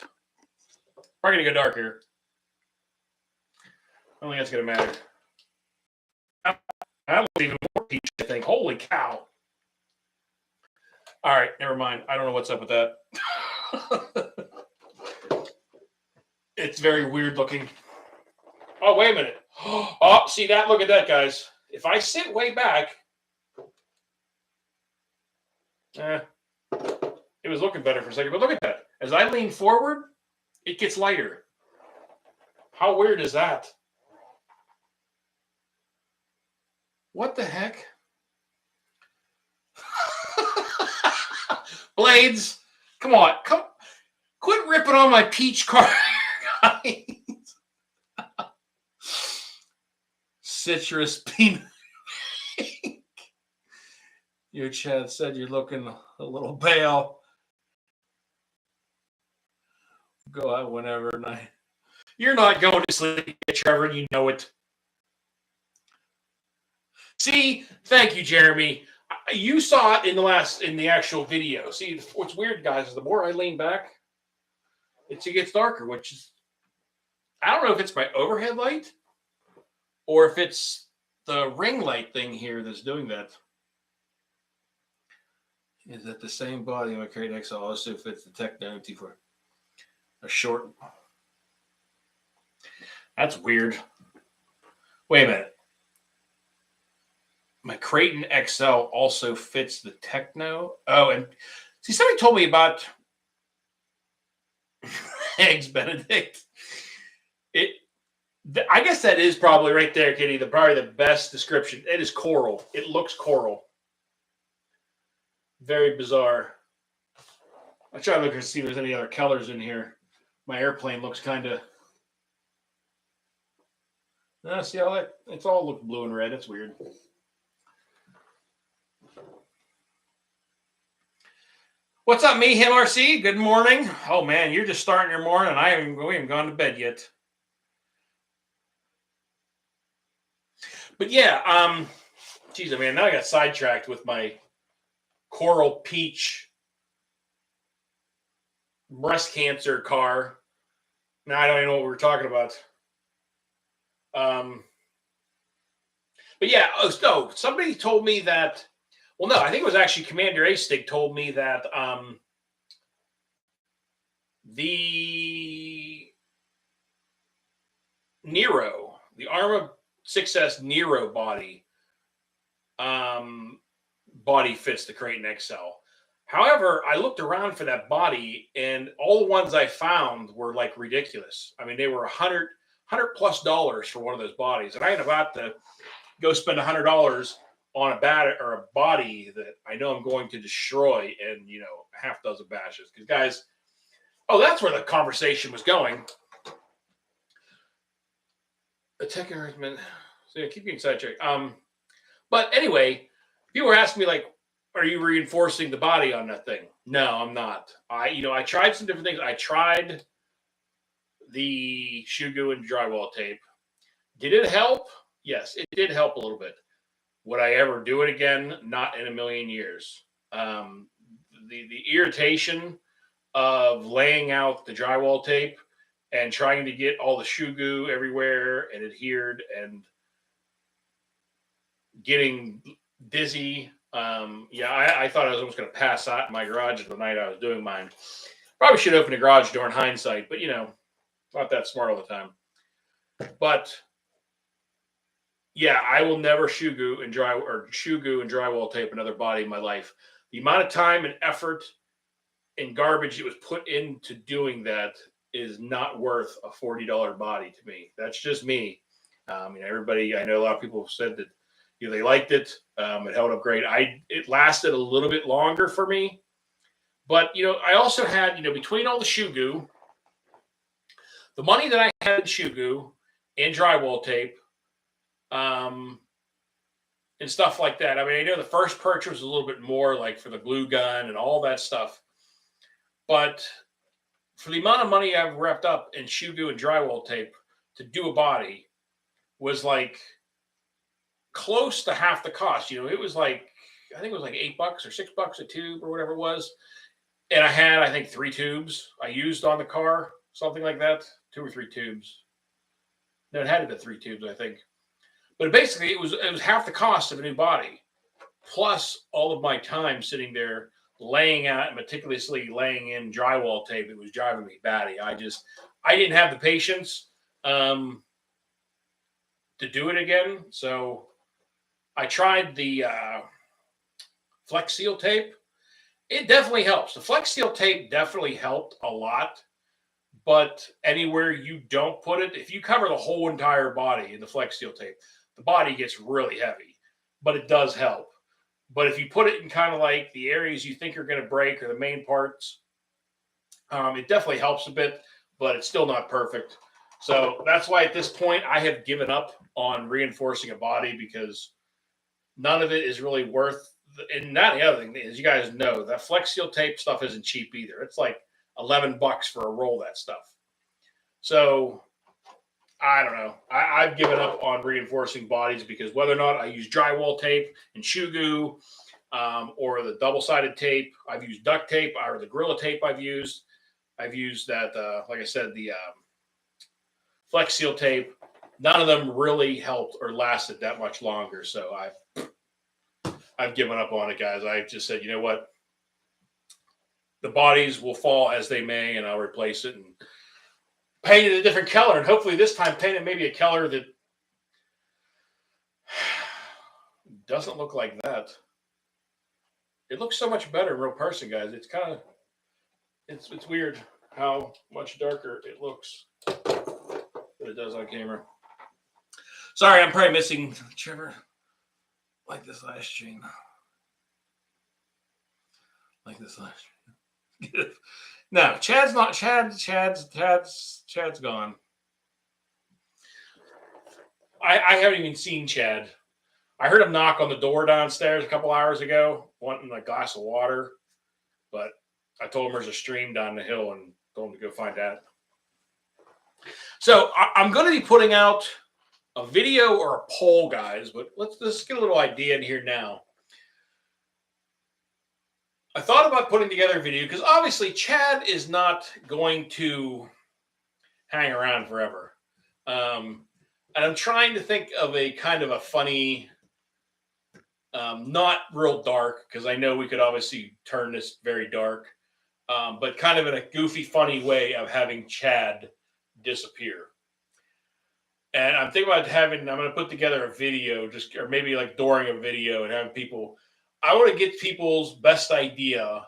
Probably going to go dark here. I don't think that's going to matter. That looks even more peach, I think. Holy cow. All right, never mind. I don't know what's up with that. It's very weird looking. Oh, wait a minute. Oh, see that? Look at that, guys. If I sit way back, it was looking better for a second. But look at that. As I lean forward, it gets lighter. How weird is that? What the heck? Blades, come on. Quit ripping on my peach car, guys. Citrus peanut. Your chat said you're looking a little pale. Go out whenever night. You're not going to sleep, Trevor. You know it. See, thank you, Jeremy. You saw it in the actual video. See, what's weird, guys, is the more I lean back, it gets darker, which is, I don't know if it's my overhead light or if it's the ring light thing here that's doing that. Is that the same body on my Crate XL also fits the Techno MT4? A short. That's weird. Wait a minute. My Creighton XL also fits the Techno. Oh, and see, somebody told me about Eggs Benedict. I guess that is probably right there, Kitty. Probably the best description. It is coral. It looks coral. Very bizarre. I try to look and see if there's any other colors in here. My airplane looks kind of. See how that? It's all look blue and red. It's weird. What's up, me, him, RC? Good morning. Oh man, you're just starting your morning. We haven't gone to bed yet. But yeah, geez, man, now I got sidetracked with my coral peach breast cancer car. Now I don't even know what we were talking about. But yeah, no, somebody told me that. Well, no, I think it was actually Commander A-Stick told me that the Nero, the Arma 6S Nero body fits the Creighton XL. However, I looked around for that body, and all the ones I found were like ridiculous. I mean, they were $100+ for one of those bodies, and I ain't about to go spend $100 on a body that I know I'm going to destroy in, half dozen bashes. Because guys, that's where the conversation was going. The tech encouragement. So yeah, keep getting sidetracked. But anyway, people were asking me like, are you reinforcing the body on that thing? No, I'm not. I tried some different things. I tried the shoe glue and drywall tape. Did it help? Yes, it did help a little bit. Would I ever do it again? Not in a million years. The irritation of laying out the drywall tape and trying to get all the shoe goo everywhere and adhered and getting dizzy. I thought I was almost going to pass out in my garage the night I was doing mine. Probably should open the garage door in hindsight, but not that smart all the time. But yeah, I will never shoe goo and drywall tape another body in my life. the amount of time and effort and garbage that was put into doing that is not worth a $40 body to me. That's just me. Everybody, I know a lot of people have said that they liked it. It held up great. It lasted a little bit longer for me, but I also had between all the shoe goo, the money that I had in shoe goo and drywall tape, and stuff like that. I mean, I know the first purchase was a little bit more, like for the glue gun and all that stuff, but for the amount of money I've wrapped up in shoe goo and drywall tape to do a body was like close to half the cost. It was like, I think it was like $8 or $6 a tube or whatever it was. And I had, I think, 3 tubes I used on the car, something like that. 2 or 3 tubes. No, it had to be 3 tubes, I think. But basically, it was half the cost of a new body, plus all of my time sitting there laying out and meticulously laying in drywall tape. It was driving me batty. I didn't have the patience to do it again. So I tried the Flex Seal tape. It definitely helps. The Flex Seal tape definitely helped a lot. But anywhere you don't put it, if you cover the whole entire body in the Flex Seal tape, the body gets really heavy. But it does help. But if you put it in kind of like the areas you think are going to break or the main parts, it definitely helps a bit, but it's still not perfect. So that's why at this point I have given up on reinforcing a body, because none of it is really worth. And not the other thing, as you guys know, that Flex Seal tape stuff isn't cheap either. It's like $11 for a roll of that stuff. So I don't know. I've given up on reinforcing bodies, because whether or not I use drywall tape and shoe goo, or the double-sided tape, I've used duct tape, or the Gorilla tape I've used that, like I said, the Flex Seal tape. None of them really helped or lasted that much longer. So I've given up on it, guys. I just said, you know what? The bodies will fall as they may, and I'll replace it and paint it a different color. And hopefully this time paint it maybe a color that doesn't look like that. It looks so much better in real person, guys. It's kind of, it's weird how much darker it looks than it does on camera. Sorry, I'm probably missing Trevor. Like this last chain. Like this last chain. No, Chad's not. Chad's gone. I haven't even seen Chad. I heard him knock on the door downstairs a couple hours ago, wanting a glass of water. But I told him there's a stream down the hill and told him to go find that. So I'm going to be putting out a video or a poll, guys, but let's get a little idea in here now. I thought about putting together a video because obviously Chad is not going to hang around forever. And I'm trying to think of a kind of a funny, not real dark, because I know we could obviously turn this very dark, but kind of in a goofy, funny way of having Chad disappear. And I'm thinking about I'm going to put together a video, or maybe like during a video, and have people, I want to get people's best idea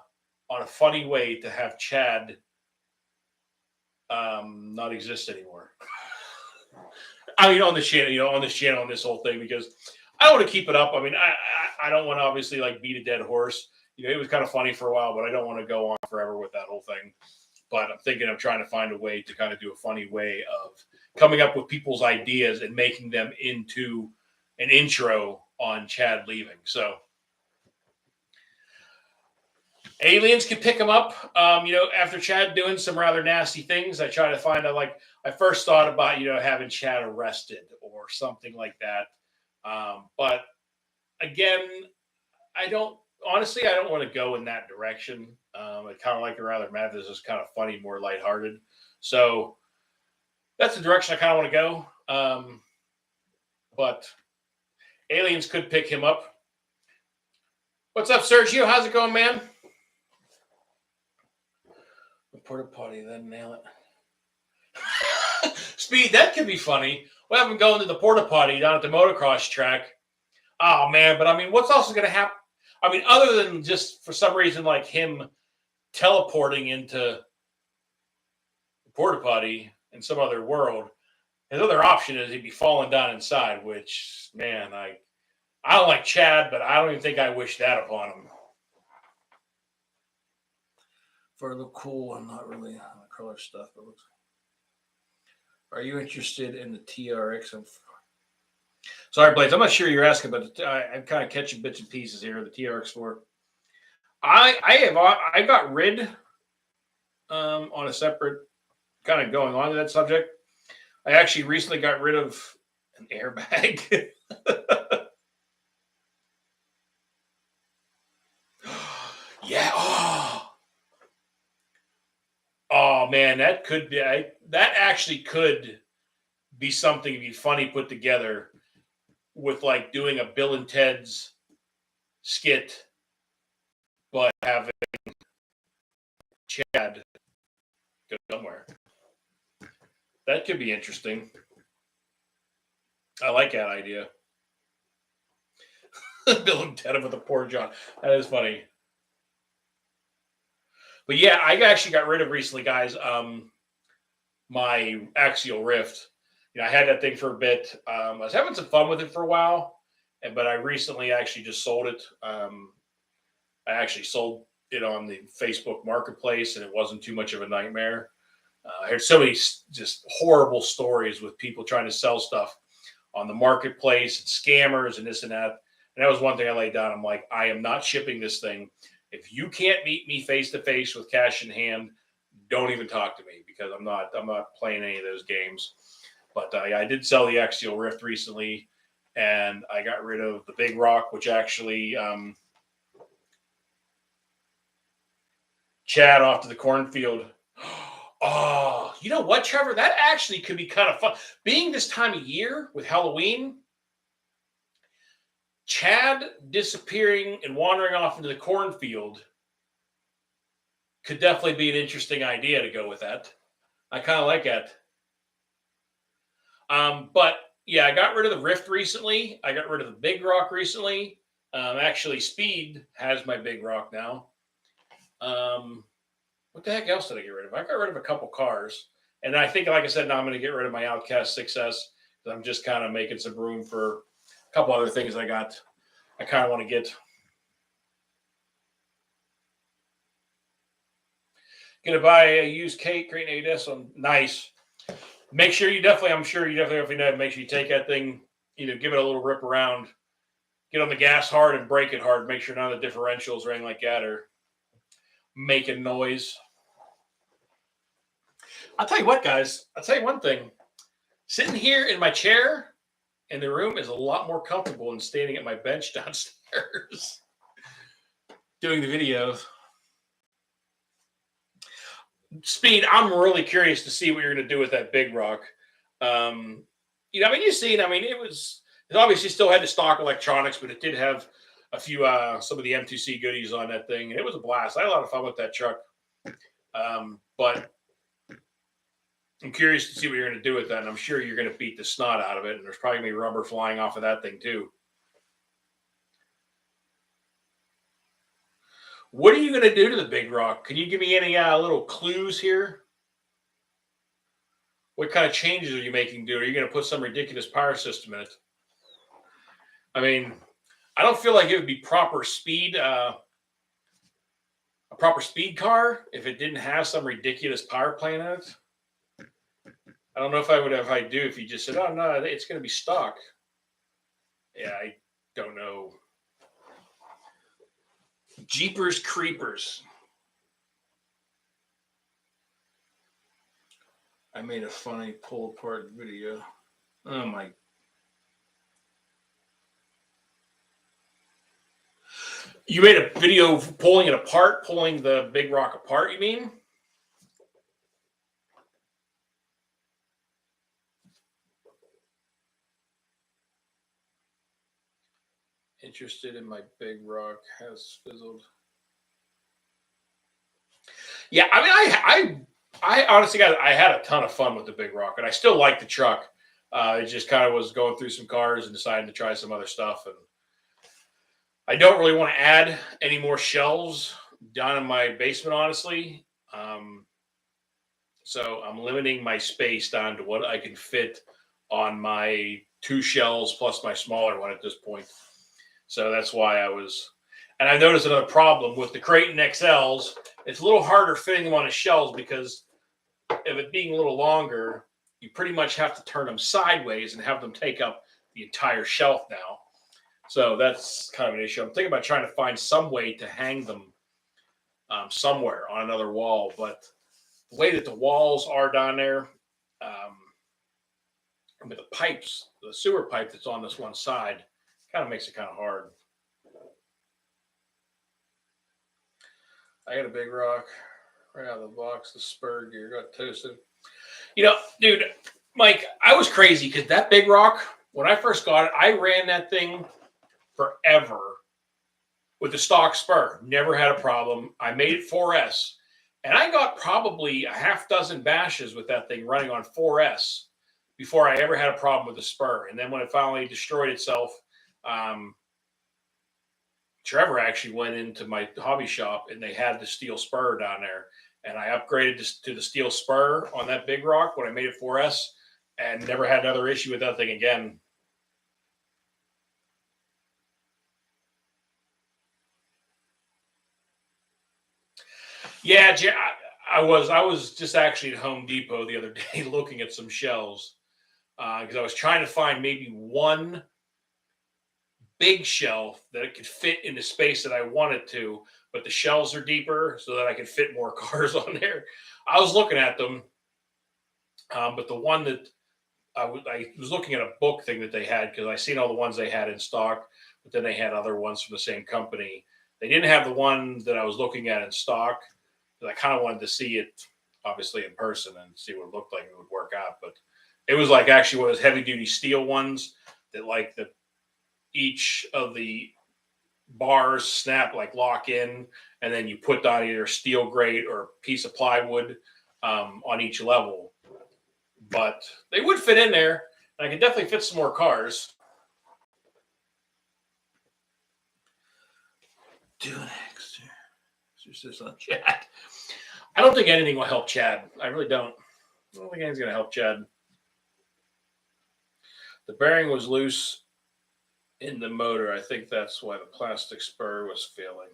on a funny way to have Chad not exist anymore. I mean, on this channel, on this whole thing, because I don't want to keep it up. I mean, I don't want to obviously like beat a dead horse. It was kind of funny for a while, but I don't want to go on forever with that whole thing. But I'm thinking of trying to find a way to kind of do a funny way of coming up with people's ideas and making them into an intro on Chad leaving. So aliens can pick him up. After Chad doing some rather nasty things, I try to find out, like, I first thought about, having Chad arrested or something like that. But again, I don't want to go in that direction. I kind of like to rather have this as kind of funny, more lighthearted. So that's the direction I kind of want to go. But aliens could pick him up. What's up, Sergio? How's it going, man? The porta potty, then nail it. Speed, that could be funny. We haven't gone to the porta potty down at the motocross track. Oh man, but I mean, what's also going to happen? I mean, other than just for some reason, like him teleporting into the porta potty in some other world, his other option is he'd be falling down inside, which, man, I don't like Chad, but I don't even think I wish that upon him. For a look cool, I'm not really on the color stuff. But looks. Are you interested in the TRX? Sorry, Blades. I'm not sure you're asking, but I'm kind of catching bits and pieces here. The TRX4. I got rid on a separate kind of going on to that subject. I actually recently got rid of an airbag. Yeah. Oh man, that could be. That actually could be something to be funny put together with like doing a Bill and Ted's skit, but having Chad go somewhere. That could be interesting. I like that idea. Bill and Ted with a poor John. That is funny. But yeah, I actually got rid of recently, guys, my axial rift. You know, I had that thing for a bit. I was having some fun with it for a while, but I recently actually just sold it. I actually sold it on the Facebook Marketplace, and it wasn't too much of a nightmare. I heard so many just horrible stories with people trying to sell stuff on the marketplace and scammers and this and that. And that was one thing I laid down. I'm like, I am not shipping this thing. If you can't meet me face to face with cash in hand, don't even talk to me, because I'm not playing any of those games. But I did sell the Axial Rift recently, and I got rid of the Big Rock, which actually Chad off to the cornfield. Oh, you know what, Trevor? That actually could be kind of fun. Being this time of year with Halloween, Chad disappearing and wandering off into the cornfield could definitely be an interesting idea to go with that. I kind of like that. But yeah, I got rid of the Rift recently. I got rid of the Big Rock recently. Actually, Speed has my Big Rock now. What the heck else did I get rid of? I got rid of a couple cars. And I think, like I said, now I'm going to get rid of my Outcast 6S. I'm just kind of making some room for a couple other things I kind of want to get. Gonna buy a used Kate, great ADS on nice. Make sure you definitely, I'm sure you definitely know, make sure you take that thing, give it a little rip around, get on the gas hard and brake it hard. Make sure none of the differentials or anything like that are making noise. I'll tell you what, guys. I'll tell you one thing. Sitting here in my chair in the room is a lot more comfortable than standing at my bench downstairs doing the videos. Speed, I'm really curious to see what you're going to do with that Big Rock. It obviously still had the stock electronics, but it did have a few, some of the M2C goodies on that thing, and it was a blast. I had a lot of fun with that truck. But I'm curious to see what you're going to do with that, and I'm sure you're going to beat the snot out of it, and there's probably going to be rubber flying off of that thing too. What are you going to do to the Big Rock? Can you give me any little clues here? What kind of changes are you making, dude? Are you going to put some ridiculous power system in it? I mean, I don't feel like it would be proper speed, a proper speed car if it didn't have some ridiculous power plant in it. I don't know if I would have, if you just said, oh, no, it's going to be stock. Yeah, I don't know. Jeepers Creepers. I made a funny pull apart video. Oh my. You made a video pulling it apart, pulling the Big Rock apart, you mean? Interested in my Big Rock, has fizzled. Yeah, I mean, I honestly, guys, I had a ton of fun with the Big Rock, and I still like the truck. It just kind of was going through some cars and deciding to try some other stuff. And I don't really want to add any more shelves down in my basement, honestly. Um, so I'm limiting my space down to what I can fit on my two shelves plus my smaller one at this point. So that's why I was. And I noticed another problem with the Creighton XLs. It's a little harder fitting them on the shelves because of it being a little longer. You pretty much have to turn them sideways and have them take up the entire shelf now. So that's kind of an issue. I'm thinking about trying to find some way to hang them somewhere on another wall, but the way that the walls are down there, um, with the pipes, the sewer pipe that's on this one side, kind of makes it kind of hard. I got a big rock right out of the box. The spur gear got toasted. Dude, Mike, I was crazy because that big rock, when I first got it, I ran that thing forever with the stock spur. Never had a problem. I made it 4S. And I got probably a half dozen bashes with that thing running on 4S before I ever had a problem with the spur. And then when it finally destroyed itself, um, Trevor actually went into my hobby shop and they had the steel spur down there. And I upgraded to the steel spur on that big rock when I made it 4S and never had another issue with that thing again. Yeah, I was just actually at Home Depot the other day looking at some shelves because I was trying to find maybe one big shelf that it could fit in the space that I wanted to, but the shelves are deeper so that I could fit more cars on there. I was looking at them, but the one that I was looking at a book thing that they had because I seen all the ones they had in stock, but then they had other ones from the same company. They didn't have the one that I was looking at in stock because I kind of wanted to see it, obviously in person and see what it looked like. It would work out, but it was like actually one of those heavy duty steel ones that like the each of the bars snap like lock in, and then you put down either steel grate or a piece of plywood on each level. But they would fit in there, and I could definitely fit some more cars. Do next. It's just on Chad. I don't think anything will help Chad. I really don't. I don't think anything's going to help Chad. The bearing was loose in the motor. I think that's why the plastic spur was failing.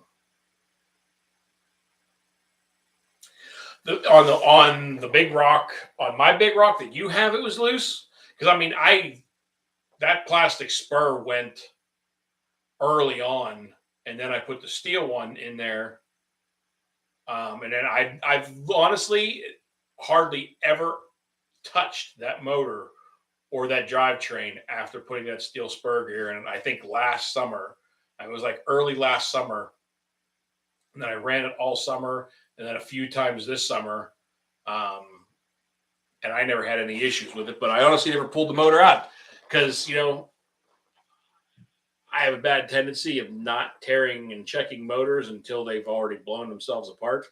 On the big rock, on my big rock that you have, it was loose. Because I mean, that plastic spur went early on, and then I put the steel one in there. And then I've honestly hardly ever touched that motor or that drivetrain after putting that steel spur gear in. And I think last summer, it was like early last summer, and then I ran it all summer, and then a few times this summer, um, and I never had any issues with it. But I honestly never pulled the motor out because I have a bad tendency of not tearing and checking motors until they've already blown themselves apart.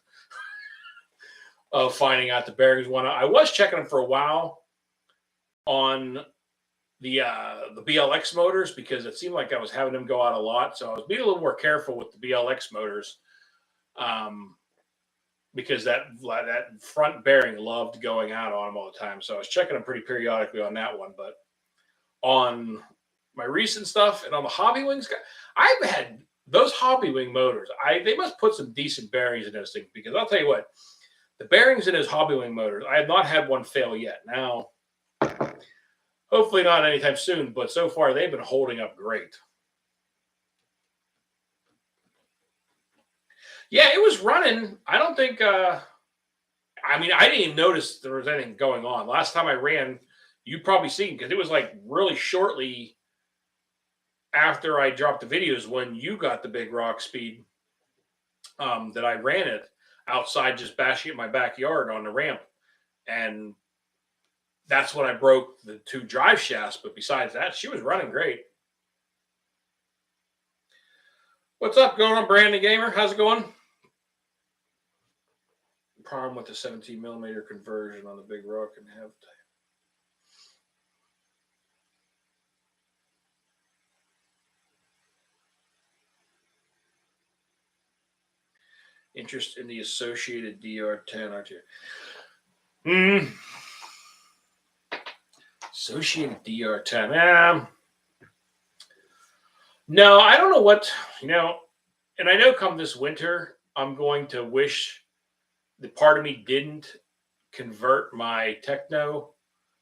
Of finding out the bearings went out. I was checking them for a while on the BLX motors because it seemed like I was having them go out a lot. So I was being a little more careful with the BLX motors because that front bearing loved going out on them all the time. So I was checking them pretty periodically on that one. But on my recent stuff and on the Hobby Wings, I've had those Hobby Wing motors. They must put some decent bearings in those things because I'll tell you what, the bearings in his Hobby Wing motors, I have not had one fail yet. Now, hopefully not anytime soon, but so far they've been holding up great. Yeah, it was running. I don't think, I didn't even notice there was anything going on. Last time I ran, you probably seen because it was like really shortly after I dropped the videos when you got the big rock speed that I ran it outside, just bashing it in my backyard on the ramp. And that's when I broke the two drive shafts. But besides that, she was running great. What's up going on, Brandon Gamer? How's it going? Problem with the 17 millimeter conversion on the big rock and have. Interest in the associated DR10, aren't you? Hmm. Associated DR10. No, I don't know what, and I know come this winter, I'm going to wish the part of me didn't convert my Techno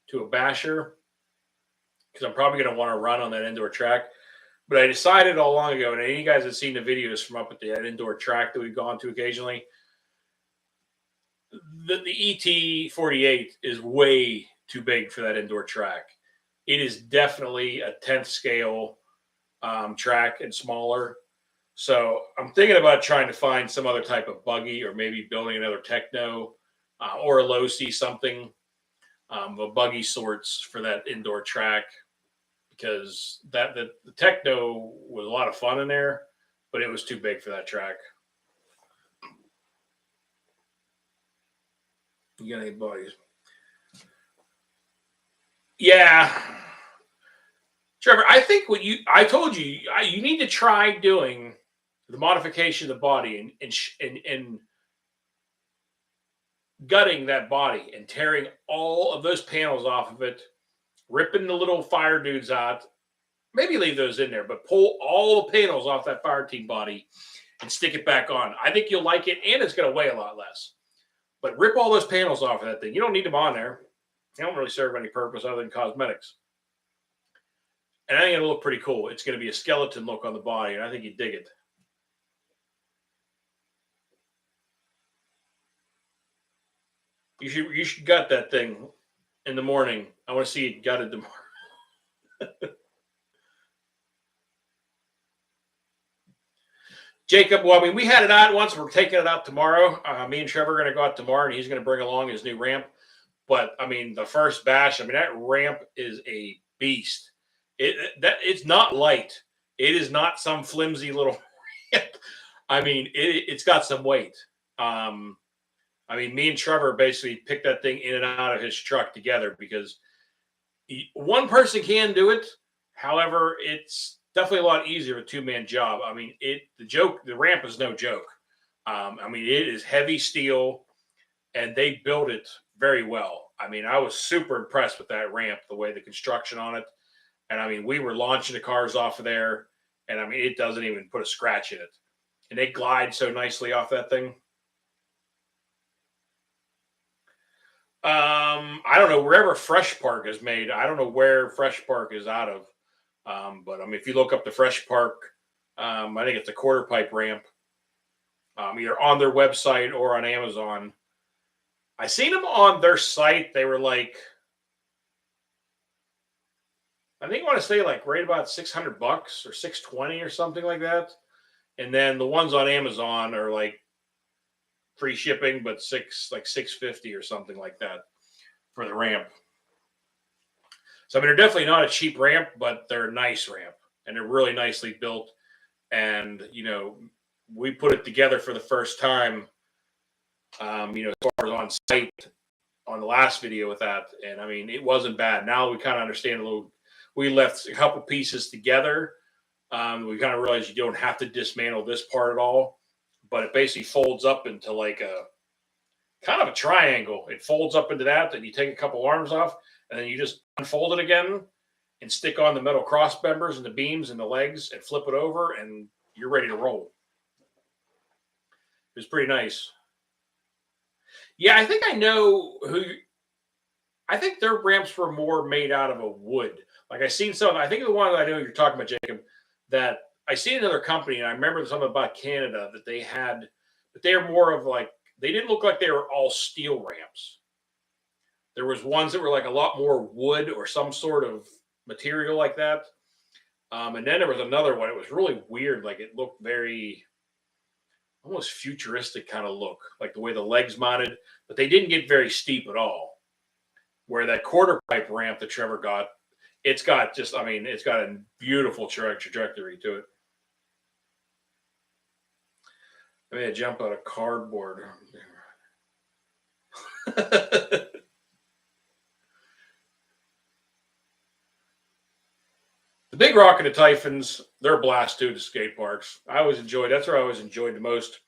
to a basher because I'm probably going to want to run on that indoor track. But I decided all long ago, and any of you guys have seen the videos from up at that indoor track that we've gone to occasionally, the ET48 is way too big for that indoor track. It is definitely a 10th scale track and smaller. So I'm thinking about trying to find some other type of buggy or maybe building another Techno or a low C something, a buggy sorts for that indoor track because the Techno was a lot of fun in there, but it was too big for that track. You got any buddies? Yeah, Trevor. I think I told you you need to try doing the modification of the body and gutting that body and tearing all of those panels off of it, ripping the little fire dudes out. Maybe leave those in there, but pull all the panels off that fire team body and stick it back on. I think you'll like it, and it's going to weigh a lot less. But rip all those panels off of that thing. You don't need them on there. They don't really serve any purpose other than cosmetics. And I think it'll look pretty cool. It's going to be a skeleton look on the body, and I think you dig it. You should gut that thing in the morning. I want to see it gutted tomorrow. Jacob, well, I mean, we had it out once. We're taking it out tomorrow. Me and Trevor are going to go out tomorrow, and he's going to bring along his new ramp. But I mean, the first bash, I mean, that ramp is a beast. It's not light. It is not some flimsy little ramp. I mean, it's got some weight. I mean, me and Trevor basically picked that thing in and out of his truck together because one person can do it. However, it's definitely a lot easier a two-man job. I mean, the ramp is no joke. I mean, it is heavy steel, and they built it very well. I mean, I was super impressed with that ramp, the way the construction on it. And I mean, we were launching the cars off of there, and I mean, it doesn't even put a scratch in it. And they glide so nicely off that thing. I don't know, wherever Fresh Park is made. I don't know where Fresh Park is out of. But I mean, if you look up the Fresh Park, I think it's a quarter pipe ramp, either on their website or on Amazon. I seen them on their site. They were like, I think I want to say like right about $600 or $620 or something like that. And then the ones on Amazon are like free shipping, but $650 or something like that for the ramp. So I mean, they're definitely not a cheap ramp, but they're a nice ramp, and they're really nicely built. And we put it together for the first time. As far as on site on the last video with that, and I mean, it wasn't bad. Now we kind of understand a little. We left a couple pieces together. We kind of realized you don't have to dismantle this part at all, but it basically folds up into like a kind of a triangle. It folds up into that. Then you take a couple arms off, and then you just unfold it again and stick on the metal cross members and the beams and the legs and flip it over, and you're ready to roll. It was pretty nice. Yeah, I think I know who. I think their ramps were more made out of a wood. Like I seen some. I think the one that I know you're talking about, Jacob, that I seen another company, and I remember something about Canada that they had, but they are more of like, they didn't look like they were all steel ramps. There was ones that were like a lot more wood or some sort of material like that. And then there was another one. It was really weird. Like it looked very almost futuristic kind of look, like the way the legs mounted, but they didn't get very steep at all. Where that quarter pipe ramp that Trevor got, it's got just, I mean, it's got a beautiful trajectory to it. I mean, jump out of cardboard. The Big Rock and the Typhons, they're a blast too, the skate parks. I always enjoyed, that's where I always enjoyed the most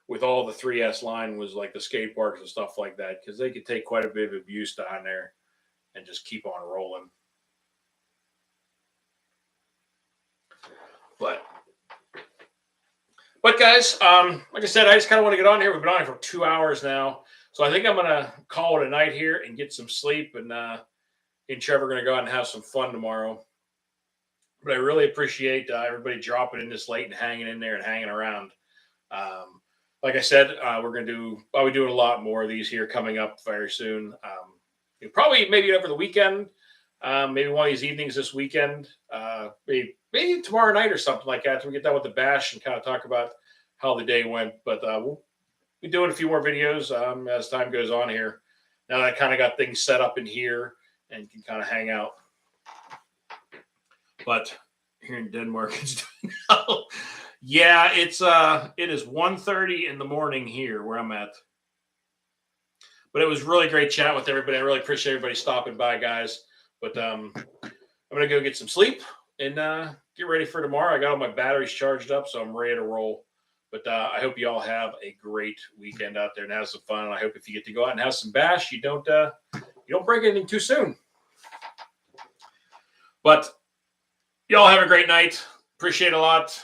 with all the 3S line was like the skate parks and stuff like that, because they could take quite a bit of abuse down there and just keep on rolling. But guys, like I said, I just kind of want to get on here. We've been on here for 2 hours now, so I think I'm gonna call it a night here and get some sleep. And me and Trevor are gonna go out and have some fun tomorrow. But I really appreciate everybody dropping in this late and hanging in there and hanging around. Like I said, we're gonna I'll be doing a lot more of these here coming up very soon. Probably maybe over the weekend. Maybe one of these evenings this weekend, maybe tomorrow night or something like that. We get done with the bash and kind of talk about how the day went. But we'll be doing a few more videos as time goes on here. Now that I kind of got things set up in here and can kind of hang out. But here in Denmark, it's yeah, it is 1:30 in the morning here where I'm at. But it was really great chat with everybody. I really appreciate everybody stopping by, guys. But I'm going to go get some sleep and get ready for tomorrow. I got all my batteries charged up, so I'm ready to roll. But I hope you all have a great weekend out there and have some fun. I hope if you get to go out and have some bash, you don't break anything too soon. But y'all have a great night. Appreciate it a lot.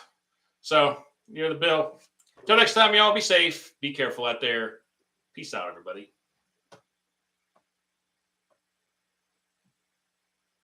So, you know the bill. Until next time, y'all be safe. Be careful out there. Peace out, everybody.